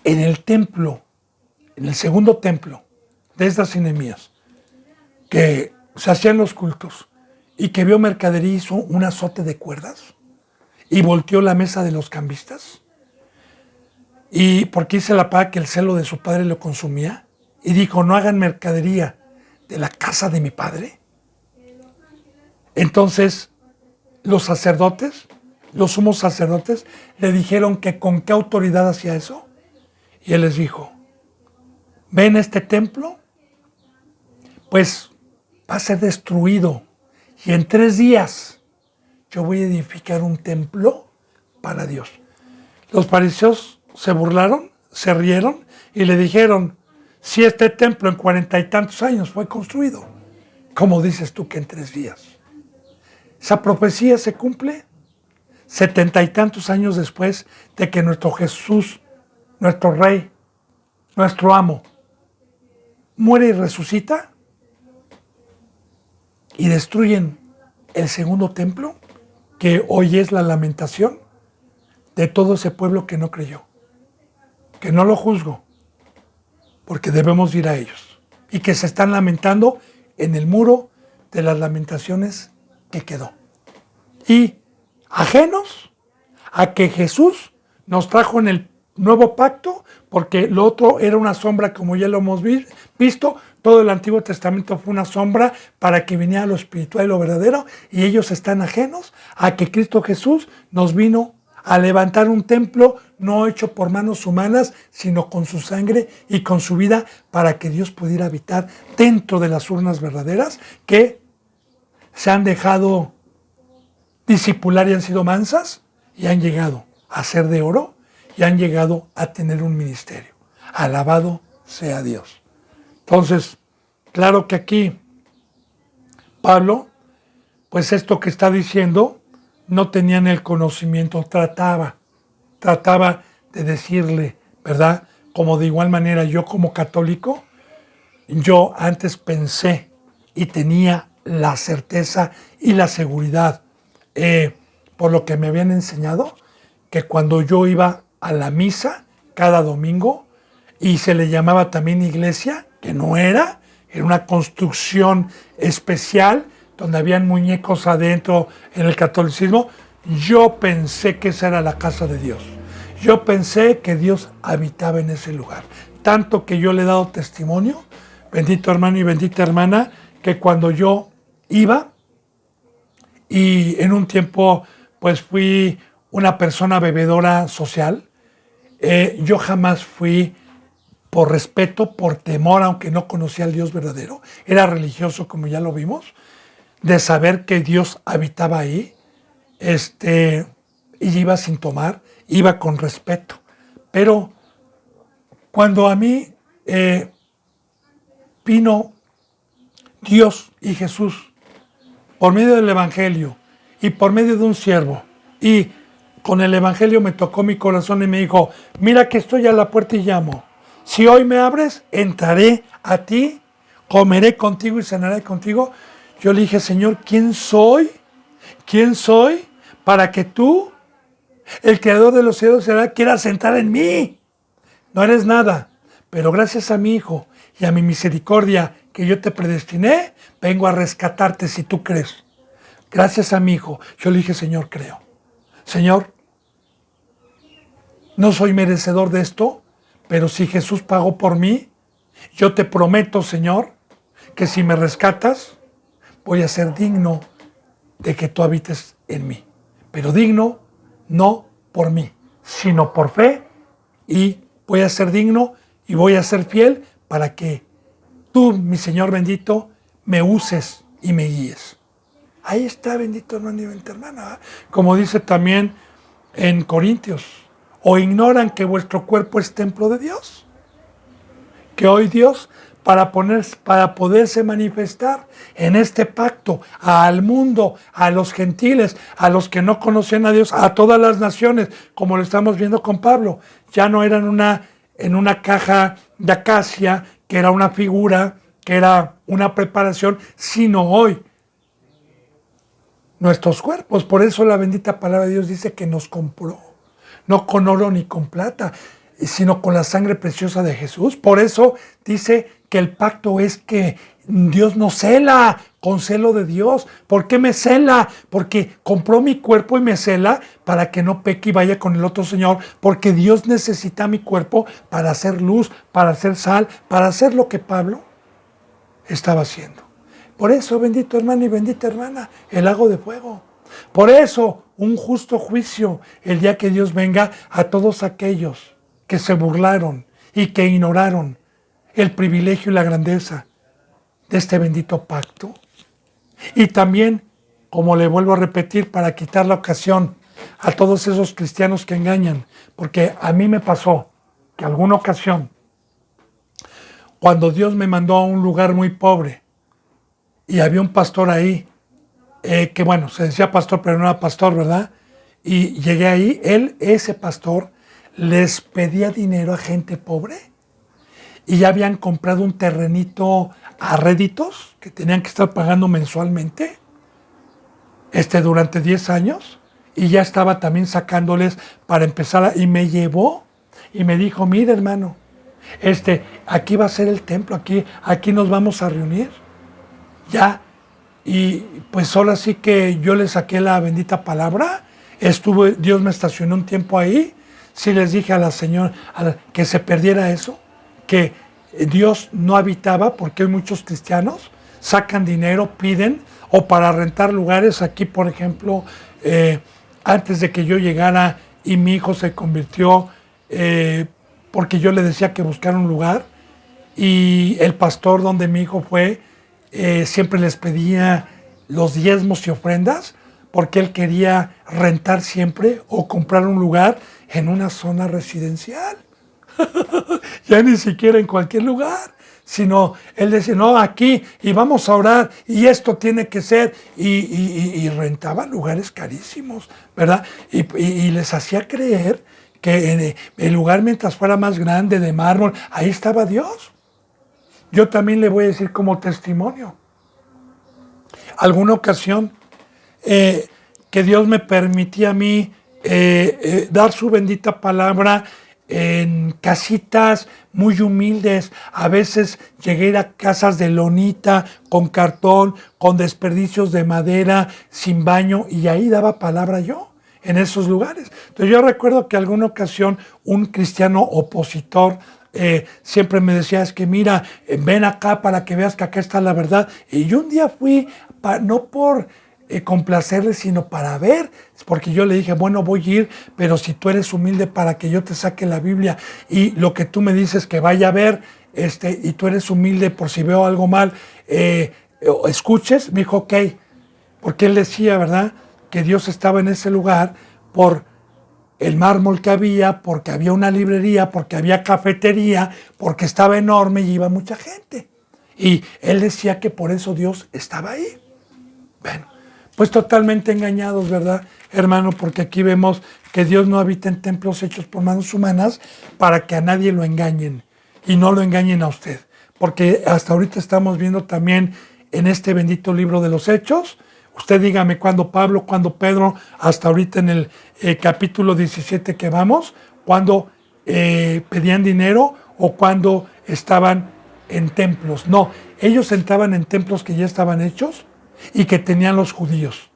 en el templo, en el segundo templo de estas Nehemías, que se hacían los cultos, y que vio mercadería, hizo un azote de cuerdas y volteó la mesa de los cambistas, y porque dice la palabra que el celo de su padre lo consumía, y dijo: no hagan mercadería de la casa de mi padre. Entonces los sacerdotes, los sumos sacerdotes, le dijeron que con qué autoridad hacía eso, y él les dijo: ven, este templo pues va a ser destruido, y en 3 días yo voy a edificar un templo para Dios. Los fariseos se burlaron, se rieron y le dijeron: si este templo en 40 y tantos años fue construido, ¿cómo dices tú que en 3 días? Esa profecía se cumple 70 y tantos años después de que nuestro Jesús, nuestro Rey, nuestro amo, muere y resucita, y destruyen el segundo templo, que hoy es la lamentación de todo ese pueblo que no creyó, que no lo juzgo, porque debemos ir a ellos, y que se están lamentando en el muro de las lamentaciones que quedó. Y ajenos a que Jesús nos trajo en el nuevo pacto, porque lo otro era una sombra, como ya lo hemos visto. Todo el Antiguo Testamento fue una sombra para que viniera lo espiritual y lo verdadero, y ellos están ajenos a que Cristo Jesús nos vino a levantar un templo no hecho por manos humanas, sino con su sangre y con su vida, para que Dios pudiera habitar dentro de las urnas verdaderas que se han dejado discipular y han sido mansas y han llegado a ser de oro y han llegado a tener un ministerio. Alabado sea Dios. Entonces, claro que aquí Pablo, pues esto que está diciendo, no tenían el conocimiento, trataba de decirle, ¿verdad? Como de igual manera yo como católico, yo antes pensé y tenía la certeza y la seguridad, por lo que me habían enseñado, que cuando yo iba a la misa cada domingo, y se le llamaba también iglesia, que no era una construcción especial, donde habían muñecos adentro en el catolicismo, yo pensé que esa era la casa de Dios. Yo pensé que Dios habitaba en ese lugar. Tanto que yo le he dado testimonio, bendito hermano y bendita hermana, que cuando yo iba, y en un tiempo pues fui una persona bebedora social, yo jamás fui por respeto, por temor, aunque no conocía al Dios verdadero, era religioso como ya lo vimos, de saber que Dios habitaba ahí, y iba sin tomar, iba con respeto. Pero cuando a mí vino Dios y Jesús por medio del Evangelio y por medio de un siervo, y con el Evangelio me tocó mi corazón y me dijo, mira que estoy a la puerta y llamo. Si hoy me abres, entraré a ti, comeré contigo y cenaré contigo. Yo le dije, Señor, ¿quién soy? ¿Quién soy para que tú, el creador de los cielos, quieras sentar en mí? No eres nada, pero gracias a mi Hijo y a mi misericordia que yo te predestiné, vengo a rescatarte si tú crees. Gracias a mi Hijo. Yo le dije, Señor, creo. Señor, no soy merecedor de esto, pero si Jesús pagó por mí, yo te prometo, Señor, que si me rescatas, voy a ser digno de que tú habites en mí. Pero digno no por mí, sino por fe, y voy a ser digno y voy a ser fiel para que tú, mi Señor bendito, me uses y me guíes. Ahí está, bendito hermano y bendita hermana. Como dice también en Corintios, ¿o ignoran que vuestro cuerpo es templo de Dios? Que hoy Dios, para poderse manifestar en este pacto al mundo, a los gentiles, a los que no conocen a Dios, a todas las naciones, como lo estamos viendo con Pablo, ya no eran en una caja de acacia, que era una figura, que era una preparación, sino hoy nuestros cuerpos. Por eso la bendita palabra de Dios dice que nos compró, no con oro ni con plata, sino con la sangre preciosa de Jesús. Por eso dice que el pacto es que Dios nos cela con celo de Dios. ¿Por qué me cela? Porque compró mi cuerpo y me cela para que no peque y vaya con el otro Señor, porque Dios necesita mi cuerpo para hacer luz, para hacer sal, para hacer lo que Pablo estaba haciendo. Por eso, bendito hermano y bendita hermana, el lago de fuego. Por eso, un justo juicio el día que Dios venga a todos aquellos que se burlaron y que ignoraron el privilegio y la grandeza de este bendito pacto. Y también, como le vuelvo a repetir, para quitar la ocasión a todos esos cristianos que engañan, porque a mí me pasó que alguna ocasión, cuando Dios me mandó a un lugar muy pobre y había un pastor ahí, que bueno, se decía pastor, pero no era pastor, ¿verdad? Y llegué ahí, ese pastor, les pedía dinero a gente pobre y ya habían comprado un terrenito a réditos que tenían que estar pagando mensualmente durante 10 años, y ya estaba también sacándoles para empezar, y me llevó y me dijo, mira hermano, aquí va a ser el templo, aquí nos vamos a reunir, ya. Y pues ahora sí que yo le saqué la bendita palabra, Dios me estacionó un tiempo ahí, sí les dije a la señora que se perdiera eso, que Dios no habitaba, porque hay muchos cristianos, sacan dinero, piden, o para rentar lugares, aquí por ejemplo, antes de que yo llegara y mi hijo se convirtió, porque yo le decía que buscara un lugar, y el pastor donde mi hijo fue, siempre les pedía los diezmos y ofrendas, porque él quería rentar siempre o comprar un lugar en una zona residencial. Ya ni siquiera en cualquier lugar, sino él decía, no, aquí, y vamos a orar, y esto tiene que ser, y rentaba lugares carísimos, ¿verdad? Y les hacía creer que en el lugar, mientras fuera más grande, de mármol, ahí estaba Dios. Yo también le voy a decir como testimonio. Alguna ocasión que Dios me permitía a mí dar su bendita palabra en casitas muy humildes. A veces llegué a ir a casas de lonita, con cartón, con desperdicios de madera, sin baño, y ahí daba palabra yo, en esos lugares. Entonces yo recuerdo que alguna ocasión un cristiano opositor siempre me decía, es que mira, ven acá para que veas que acá está la verdad. Y yo un día fui, no por complacerle, sino para ver, porque yo le dije, bueno, voy a ir, pero si tú eres humilde para que yo te saque la Biblia y lo que tú me dices que vaya a ver, y tú eres humilde por si veo algo mal, escuches, me dijo, ok, porque él decía, ¿verdad?, que Dios estaba en ese lugar por el mármol que había, porque había una librería, porque había cafetería, porque estaba enorme y iba mucha gente. Y él decía que por eso Dios estaba ahí. Bueno, pues totalmente engañados, ¿verdad, hermano? Porque aquí vemos que Dios no habita en templos hechos por manos humanas para que a nadie lo engañen y no lo engañen a usted. Porque hasta ahorita estamos viendo también en este bendito libro de los Hechos. Usted dígame cuándo Pablo, cuándo Pedro, hasta ahorita en el capítulo 17 que vamos, cuando pedían dinero o cuando estaban en templos. No, ellos entraban en templos que ya estaban hechos y que tenían los judíos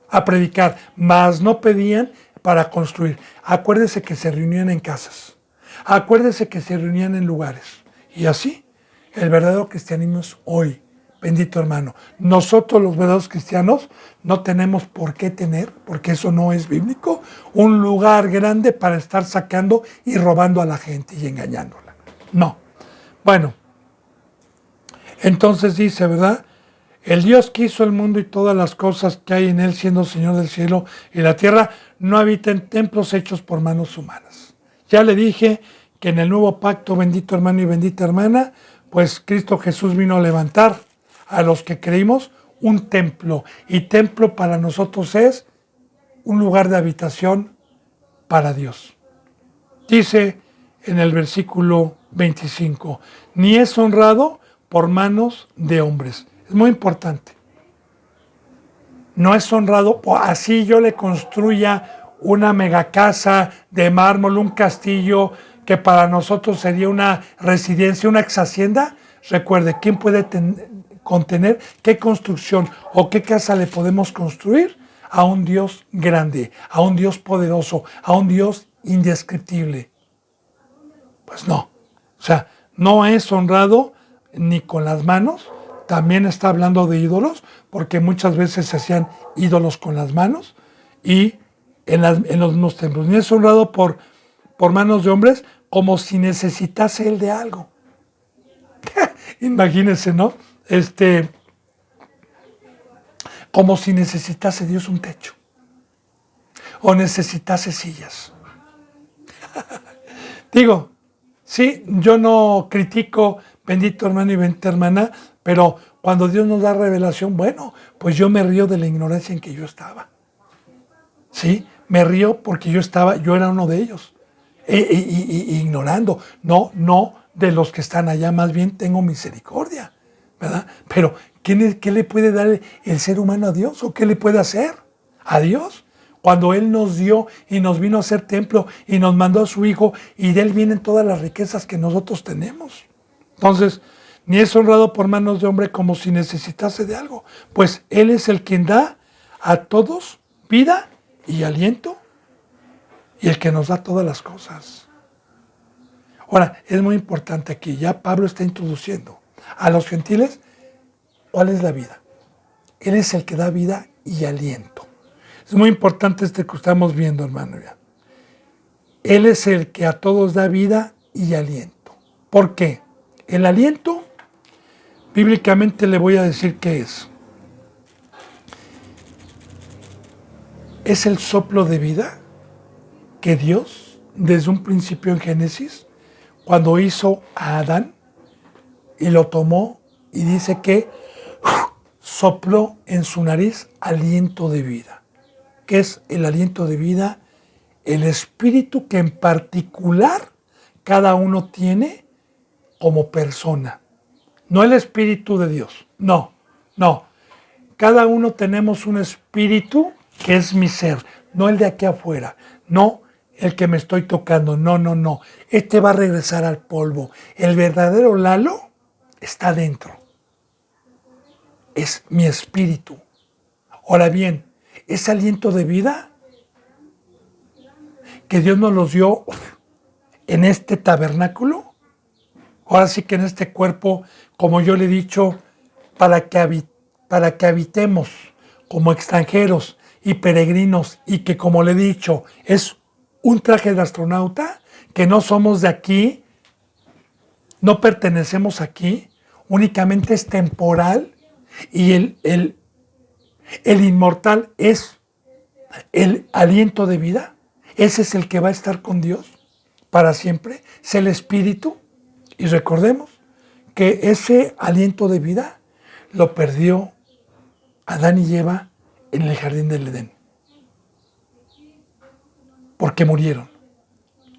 a predicar, mas no pedían para construir. Acuérdese que se reunían en casas, acuérdese que se reunían en lugares. Y así, el verdadero cristianismo es hoy. Bendito hermano, nosotros los verdaderos cristianos no tenemos por qué tener, porque eso no es bíblico, un lugar grande para estar sacando y robando a la gente y engañándola. No. Bueno, entonces dice, ¿verdad? El Dios que hizo el mundo y todas las cosas que hay en él, siendo Señor del cielo y la tierra, no habita en templos hechos por manos humanas. Ya le dije que en el nuevo pacto, bendito hermano y bendita hermana, pues Cristo Jesús vino a levantar a los que creímos un templo. Y templo para nosotros es un lugar de habitación para Dios. Dice en el versículo 25, ni es honrado por manos de hombres. Es muy importante. No es honrado, así yo le construya una megacasa de mármol, un castillo que para nosotros sería una residencia, una ex hacienda. Recuerde, ¿quién puede contener qué construcción o qué casa le podemos construir? A un Dios grande, a un Dios poderoso, a un Dios indescriptible. Pues no. O sea, no es honrado ni con las manos. También está hablando de ídolos, porque muchas veces se hacían ídolos con las manos y en los mismos templos. Ni es honrado por manos de hombres, como si necesitase él de algo. Imagínense, ¿no? Como si necesitase Dios un techo o necesitase sillas. Digo, sí, yo no critico, bendito hermano y bendita hermana, pero cuando Dios nos da revelación, bueno, pues yo me río de la ignorancia en que yo estaba. Sí, me río porque yo era uno de ellos, ignorando, no de los que están allá, más bien tengo misericordia, ¿verdad? Pero ¿qué le puede dar el ser humano a Dios? ¿O qué le puede hacer a Dios? cuando Él nos dio y nos vino a hacer templo y nos mandó a su Hijo, y de Él vienen todas las riquezas que nosotros tenemos. Entonces, ni es honrado por manos de hombre como si necesitase de algo, pues Él es el quien da a todos vida y aliento, y el que nos da todas las cosas. Ahora, es muy importante aquí, ya Pablo está introduciendo a los gentiles, ¿cuál es la vida? Él es el que da vida y aliento. Es muy importante este que estamos viendo, hermano. Ya. Él es el que a todos da vida y aliento. ¿Por qué? El aliento, bíblicamente le voy a decir qué es. Es el soplo de vida que Dios, desde un principio en Génesis, cuando hizo a Adán y lo tomó y dice que sopló en su nariz aliento de vida. ¿Qué es el aliento de vida? El espíritu que en particular cada uno tiene como persona. No el espíritu de Dios, no. Cada uno tenemos un espíritu que es mi ser, no el de aquí afuera, no el que me estoy tocando, no. Este va a regresar al polvo. El verdadero Lalo está dentro. Es mi espíritu. Ahora bien, ese aliento de vida que Dios nos los dio en este tabernáculo, ahora sí que en este cuerpo, como yo le he dicho, para que habitemos como extranjeros y peregrinos, y que, como le he dicho, es un traje de astronauta, que no somos de aquí, no pertenecemos aquí, únicamente es temporal, y el inmortal es el aliento de vida. Ese es el que va a estar con Dios para siempre, es el espíritu. Y recordemos que ese aliento de vida lo perdió Adán y Eva en el jardín del Edén, porque murieron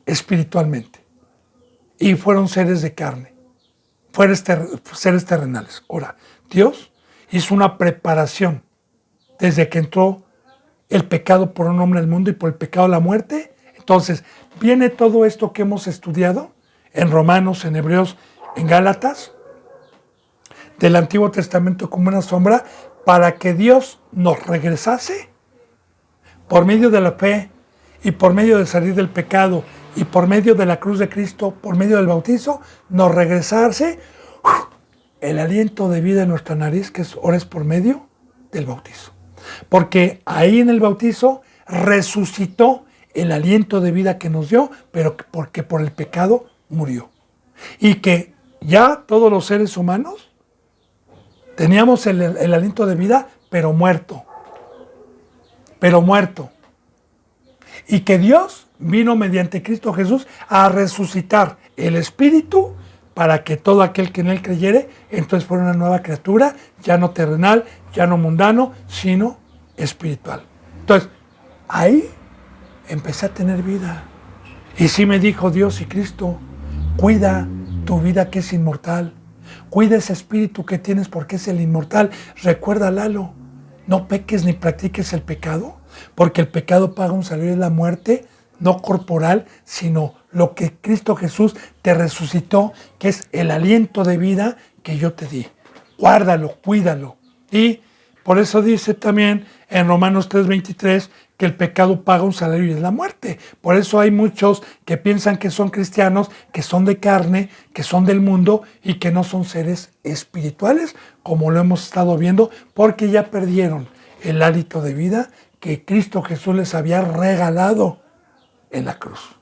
espiritualmente y fueron seres de carne, seres terrenales. Ahora, Dios hizo una preparación desde que entró el pecado por un hombre al mundo y por el pecado la muerte. Entonces, viene todo esto que hemos estudiado en Romanos, en Hebreos, en Gálatas, del Antiguo Testamento como una sombra, para que Dios nos regresase por medio de la fe y por medio de salir del pecado y por medio de la cruz de Cristo, por medio del bautizo, nos regresase el aliento de vida en nuestra nariz, que ahora es por medio del bautizo. Porque ahí en el bautizo resucitó el aliento de vida que nos dio, pero porque por el pecado murió. Y que ya todos los seres humanos teníamos el aliento de vida, pero muerto. Y que Dios vino mediante Cristo Jesús a resucitar el espíritu para que todo aquel que en él creyere, entonces fuera una nueva criatura, ya no terrenal, ya no mundano, sino espiritual. Entonces, ahí empecé a tener vida. Y sí me dijo Dios y Cristo, cuida tu vida que es inmortal. Cuida ese espíritu que tienes porque es el inmortal. Recuerda, Lalo, no peques ni practiques el pecado, porque el pecado paga un salario de la muerte, no corporal, sino lo que Cristo Jesús te resucitó, que es el aliento de vida que yo te di. Guárdalo, cuídalo. Y por eso dice también en Romanos 3:23 que el pecado paga un salario y es la muerte. Por eso hay muchos que piensan que son cristianos, que son de carne, que son del mundo y que no son seres espirituales, como lo hemos estado viendo, porque ya perdieron el hálito de vida que Cristo Jesús les había regalado en la cruz.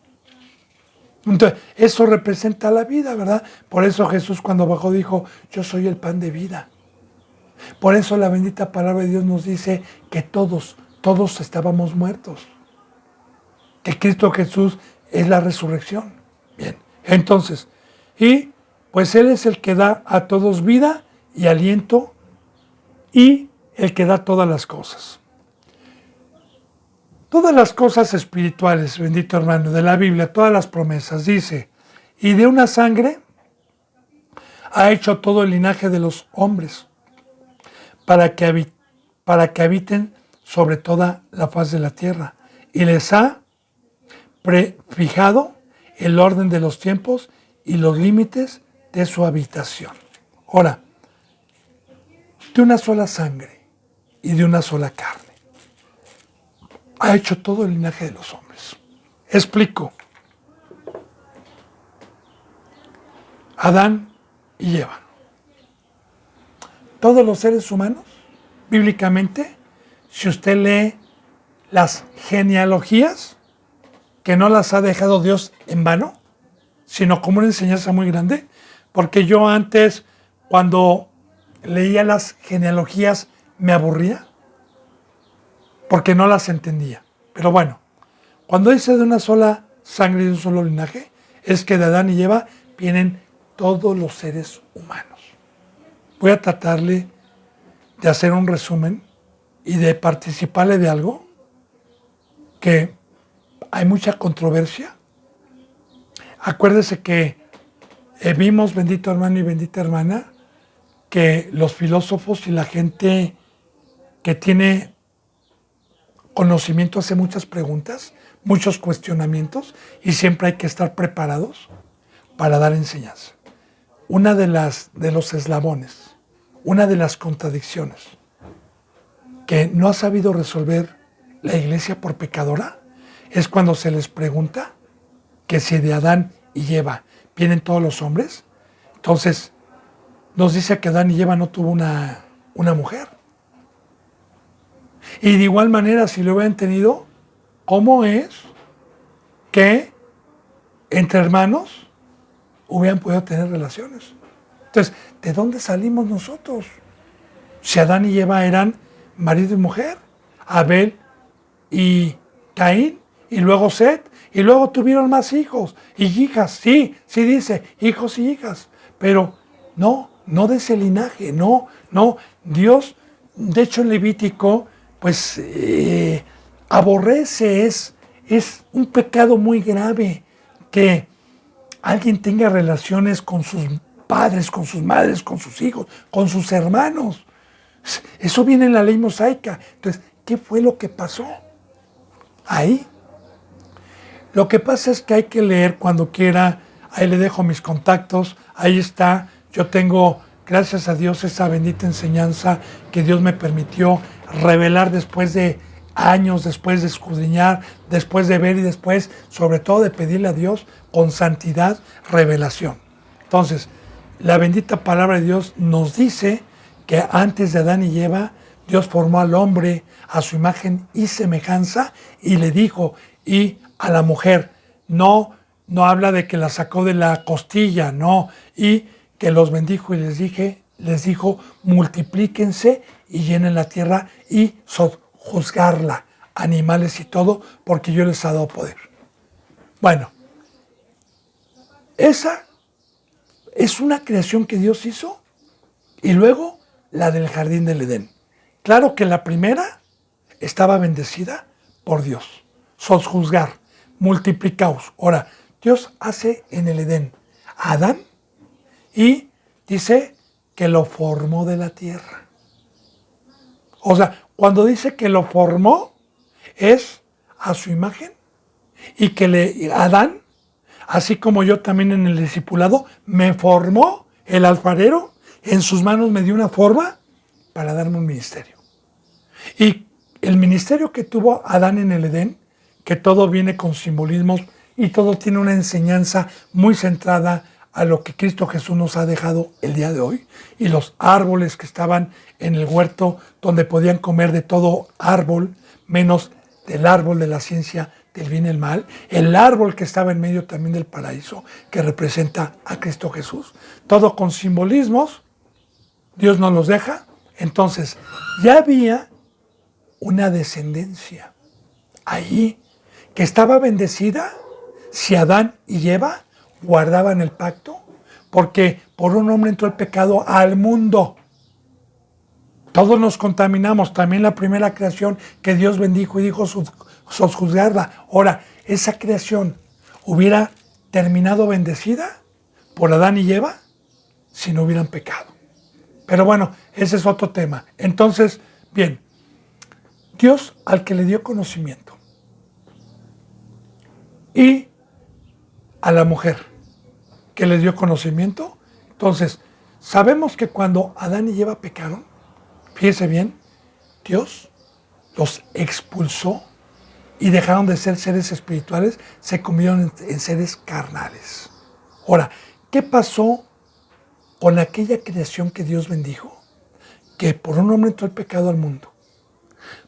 Entonces, eso representa la vida, ¿verdad? Por eso Jesús cuando bajó dijo, yo soy el pan de vida. Por eso la bendita palabra de Dios nos dice que todos estábamos muertos. Que Cristo Jesús es la resurrección. Bien, entonces, y pues Él es el que da a todos vida y aliento y el que da todas las cosas. Todas las cosas espirituales, bendito hermano, de la Biblia, todas las promesas, dice, y de una sangre ha hecho todo el linaje de los hombres, para que habiten sobre toda la faz de la tierra y les ha prefijado el orden de los tiempos y los límites de su habitación. Ahora, de una sola sangre y de una sola carne ha hecho todo el linaje de los hombres. Explico. Adán y Eva. Todos los seres humanos, bíblicamente, si usted lee las genealogías, que no las ha dejado Dios en vano, sino como una enseñanza muy grande, porque yo antes, cuando leía las genealogías, me aburría, porque no las entendía. Pero bueno, cuando dice de una sola sangre y de un solo linaje, es que de Adán y Eva vienen todos los seres humanos. Voy a tratarle de hacer un resumen y de participarle de algo que hay mucha controversia. Acuérdese que vimos, bendito hermano y bendita hermana, que los filósofos y la gente que tiene conocimiento hace muchas preguntas, muchos cuestionamientos, y siempre hay que estar preparados para dar enseñanza. Una de los eslabones, una de las contradicciones que no ha sabido resolver la iglesia por pecadora es cuando se les pregunta que si de Adán y Eva vienen todos los hombres. Entonces nos dice que Adán y Eva no tuvo una mujer. Y de igual manera, si lo hubieran tenido, ¿cómo es que entre hermanos hubieran podido tener relaciones? Entonces, ¿de dónde salimos nosotros? Si Adán y Eva eran marido y mujer, Abel y Caín, y luego Set, y luego tuvieron más hijos y hijas. Sí dice, hijos y hijas, pero no de ese linaje, no. Dios, de hecho en Levítico, pues aborrece, es un pecado muy grave que alguien tenga relaciones con sus padres, con sus madres, con sus hijos, con sus hermanos. Eso viene en la ley mosaica. Entonces, ¿qué fue lo que pasó ahí? Lo que pasa es que hay que leer cuando quiera. Ahí le dejo mis contactos, ahí está. Yo tengo, gracias a Dios, esa bendita enseñanza que Dios me permitió revelar después de años, después de escudriñar, después de ver y después, sobre todo, de pedirle a Dios con santidad, revelación. Entonces, la bendita palabra de Dios nos dice que antes de Adán y Eva, Dios formó al hombre a su imagen y semejanza y le dijo, y a la mujer, no habla de que la sacó de la costilla, no, y que los bendijo y les dijo, multiplíquense y llenen la tierra y sojuzgarla, animales y todo, porque yo les he dado poder. Bueno, esa es una creación que Dios hizo, y luego la del jardín del Edén. Claro que la primera estaba bendecida por Dios. Sojuzgar, multiplicaos. Ahora, Dios hace en el Edén a Adán y dice que lo formó de la tierra. O sea, cuando dice que lo formó, es a su imagen y que Adán, así como yo también en el discipulado, me formó el alfarero, en sus manos me dio una forma para darme un ministerio. Y el ministerio que tuvo Adán en el Edén, que todo viene con simbolismos y todo tiene una enseñanza muy centrada a lo que Cristo Jesús nos ha dejado el día de hoy, y los árboles que estaban en el huerto donde podían comer de todo árbol, menos del árbol de la ciencia del bien y el mal, el árbol que estaba en medio también del paraíso, que representa a Cristo Jesús, todo con simbolismos. Dios nos los deja. Entonces, ya había una descendencia allí que estaba bendecida si Adán y Eva guardaban el pacto, porque por un hombre entró el pecado al mundo. Todos nos contaminamos, también la primera creación que Dios bendijo y dijo sojuzgarla. Ahora, esa creación hubiera terminado bendecida por Adán y Eva si no hubieran pecado. Pero bueno, ese es otro tema. Entonces, bien, Dios al que le dio conocimiento y a la mujer que le dio conocimiento. Entonces, sabemos que cuando Adán y Eva pecaron, fíjese bien, Dios los expulsó y dejaron de ser seres espirituales, se convirtieron en seres carnales. Ahora, ¿qué pasó con aquella creación que Dios bendijo? Que por un hombre entró el pecado al mundo.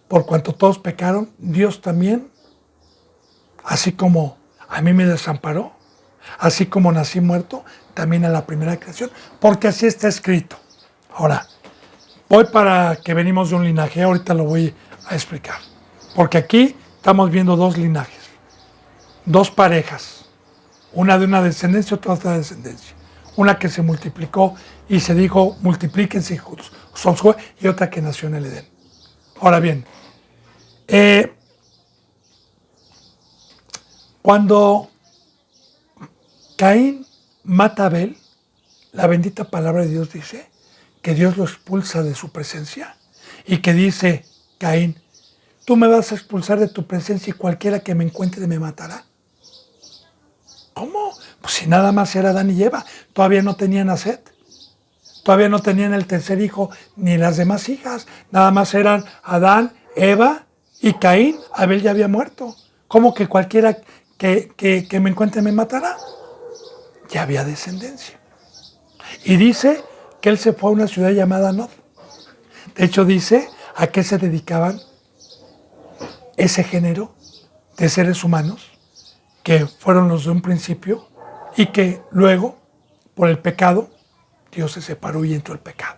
Por cuanto todos pecaron, Dios también, así como a mí me desamparó, así como nací muerto, también a la primera creación, porque así está escrito. Ahora, voy para que venimos de un linaje, ahorita lo voy a explicar. Porque aquí estamos viendo dos linajes, dos parejas, una de una descendencia, otra de otra descendencia. Una que se multiplicó y se dijo, multiplíquense hijos, y otra que nació en el Edén. Ahora bien, cuando Caín mata a Abel, la bendita palabra de Dios dice que Dios lo expulsa de su presencia y que dice, Caín, tú me vas a expulsar de tu presencia y cualquiera que me encuentre me matará. ¿Cómo? Pues si nada más era Adán y Eva, todavía no tenían a Set, todavía no tenían el tercer hijo ni las demás hijas, nada más eran Adán, Eva y Caín. Abel ya había muerto. ¿Cómo que cualquiera que me encuentre me matará? Ya había descendencia. Y dice que él se fue a una ciudad llamada Nod. De hecho dice a qué se dedicaban ese género de seres humanos que fueron los de un principio y que luego, por el pecado, Dios se separó y entró el pecado.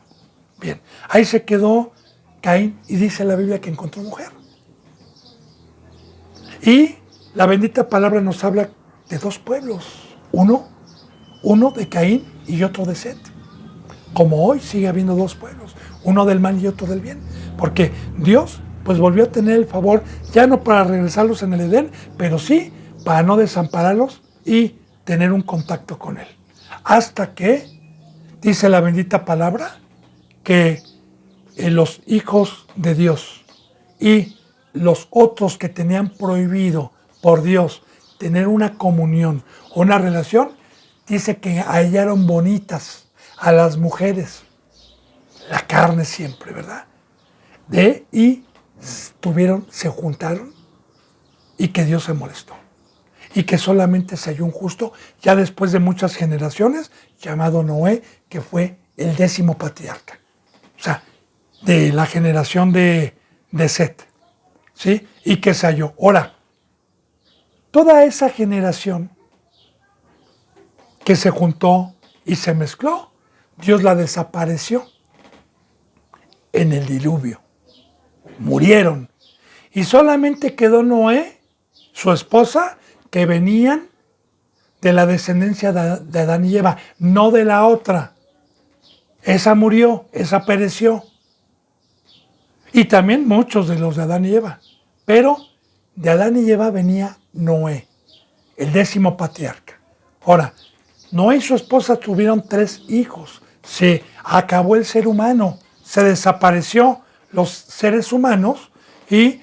Bien, ahí se quedó Caín y dice la Biblia que encontró mujer. Y la bendita palabra nos habla de dos pueblos, uno de Caín y otro de Set. Como hoy sigue habiendo dos pueblos, uno del mal y otro del bien, porque Dios pues volvió a tener el favor, ya no para regresarlos en el Edén, pero sí para no desampararlos y tener un contacto con Él. Hasta que, dice la bendita palabra, que los hijos de Dios y los otros que tenían prohibido por Dios tener una comunión o una relación, dice que hallaron bonitas a las mujeres, la carne siempre, ¿verdad? Y se juntaron y que Dios se molestó. Y que solamente se halló un justo, ya después de muchas generaciones, llamado Noé, que fue el 10º patriarca. O sea, de la generación de Set, ¿sí? Y que se halló. Ahora, toda esa generación que se juntó y se mezcló, Dios la desapareció en el diluvio. Murieron. Y solamente quedó Noé, su esposa, que venían de la descendencia de Adán y Eva, no de la otra. Esa murió, esa pereció. Y también muchos de los de Adán y Eva. Pero de Adán y Eva venía Noé, el 10º patriarca. Ahora, Noé y su esposa tuvieron 3 hijos. Se acabó el ser humano, se desapareció los seres humanos y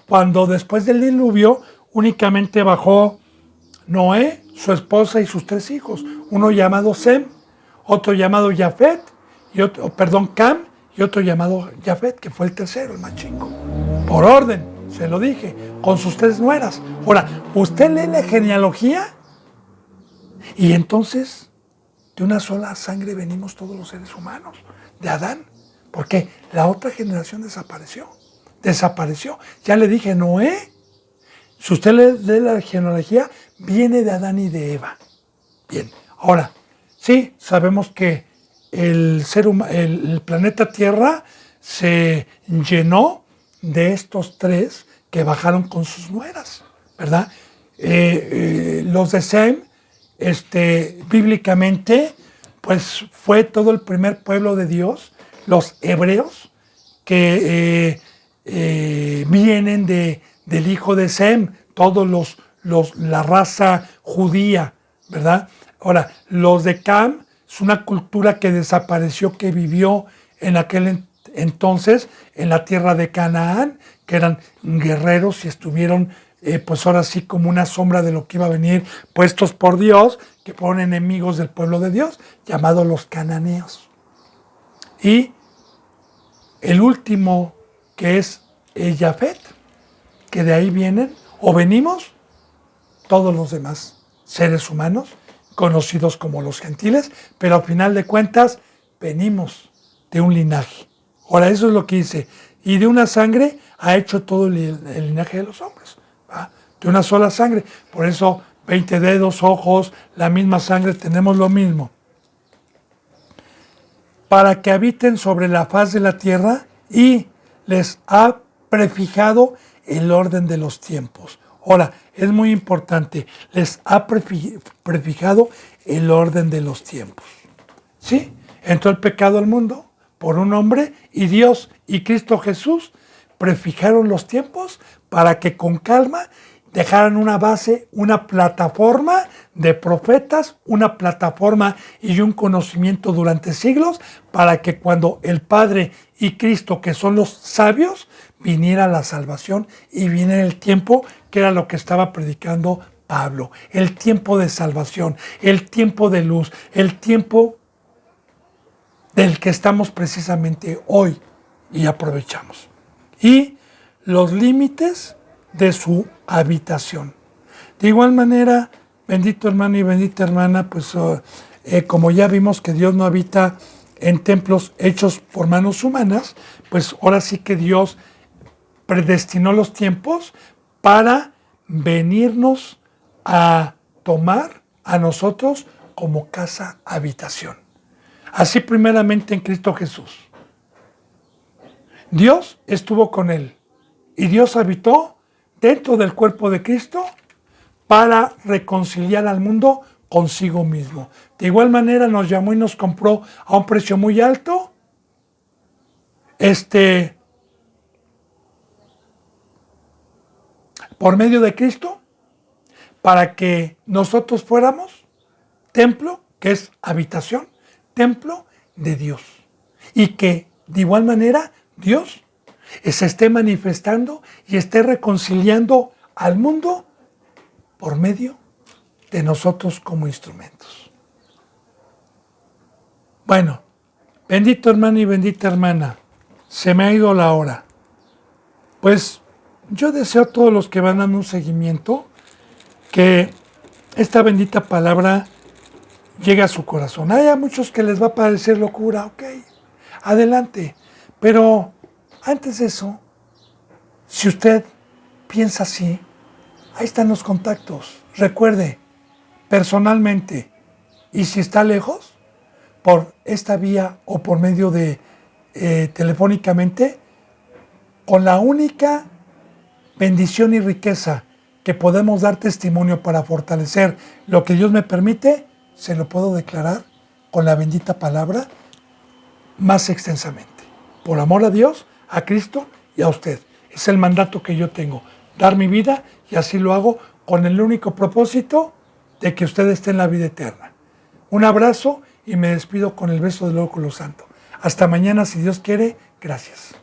cuando después del diluvio únicamente bajó Noé, su esposa y sus 3 hijos. Uno llamado Sem, otro llamado Jafet, Cam, y otro llamado Jafet, que fue el tercero, el más chico. Por orden, se lo dije, con sus 3 nueras. Ahora, usted lee la genealogía y entonces de una sola sangre venimos todos los seres humanos, de Adán, porque la otra generación desapareció. Ya le dije, Noé, si usted lee la genealogía, viene de Adán y de Eva. Bien, ahora, sí, sabemos que el planeta Tierra se llenó de estos 3 que bajaron con sus nueras, ¿verdad? Los de Sem, bíblicamente, pues fue todo el primer pueblo de Dios, los hebreos, que vienen del hijo de Sem, todos la raza judía, ¿verdad? Ahora, los de Cam es una cultura que desapareció, que vivió en aquel entonces en la tierra de Canaán, que eran guerreros y estuvieron pues ahora sí como una sombra de lo que iba a venir, puestos por Dios, que fueron enemigos del pueblo de Dios, llamados los cananeos. Y el último, que es Jafet, que de ahí vienen o venimos todos los demás seres humanos, conocidos como los gentiles, pero al final de cuentas venimos de un linaje. Ahora, eso es lo que dice, y de una sangre ha hecho todo el linaje de los hombres, ¿va? De una sola sangre, por eso 20 dedos, ojos, la misma sangre, tenemos lo mismo. Para que habiten sobre la faz de la tierra y les ha prefijado el orden de los tiempos. Ahora, es muy importante, les ha prefijado el orden de los tiempos. ¿Sí? Entró el pecado al mundo por un hombre y Dios y Cristo Jesús prefijaron los tiempos para que con calma dejaran una base, una plataforma de profetas, una plataforma y un conocimiento durante siglos para que cuando el Padre y Cristo, que son los sabios, viniera la salvación y viniera el tiempo que era lo que estaba predicando Pablo, el tiempo de salvación, el tiempo de luz, el tiempo del que estamos precisamente hoy y aprovechamos. Y los límites de su habitación. De igual manera, bendito hermano y bendita hermana, pues como ya vimos que Dios no habita en templos hechos por manos humanas, pues ahora sí que Dios predestinó los tiempos para venirnos a tomar a nosotros como casa habitación. Así primeramente en Cristo Jesús. Dios estuvo con él y Dios habitó dentro del cuerpo de Cristo para reconciliar al mundo consigo mismo. De igual manera nos llamó y nos compró a un precio muy alto, por medio de Cristo, para que nosotros fuéramos templo, que es habitación, templo de Dios. Y que de igual manera Dios se esté manifestando y esté reconciliando al mundo por medio de nosotros como instrumentos. Bueno, bendito hermano y bendita hermana, se me ha ido la hora. Pues yo deseo a todos los que van dando un seguimiento que esta bendita palabra llegue a su corazón. Hay a muchos que les va a parecer locura, ok, adelante. Pero antes de eso, si usted piensa así, ahí están los contactos. Recuerde, personalmente, y si está lejos, por esta vía o por medio de telefónicamente, con la única bendición y riqueza que podemos dar testimonio para fortalecer lo que Dios me permite, se lo puedo declarar con la bendita palabra más extensamente. Por amor a Dios, a Cristo y a usted. Es el mandato que yo tengo, dar mi vida, y así lo hago con el único propósito de que usted esté en la vida eterna. Un abrazo y me despido con el beso del óculo santo. Hasta mañana, si Dios quiere. Gracias.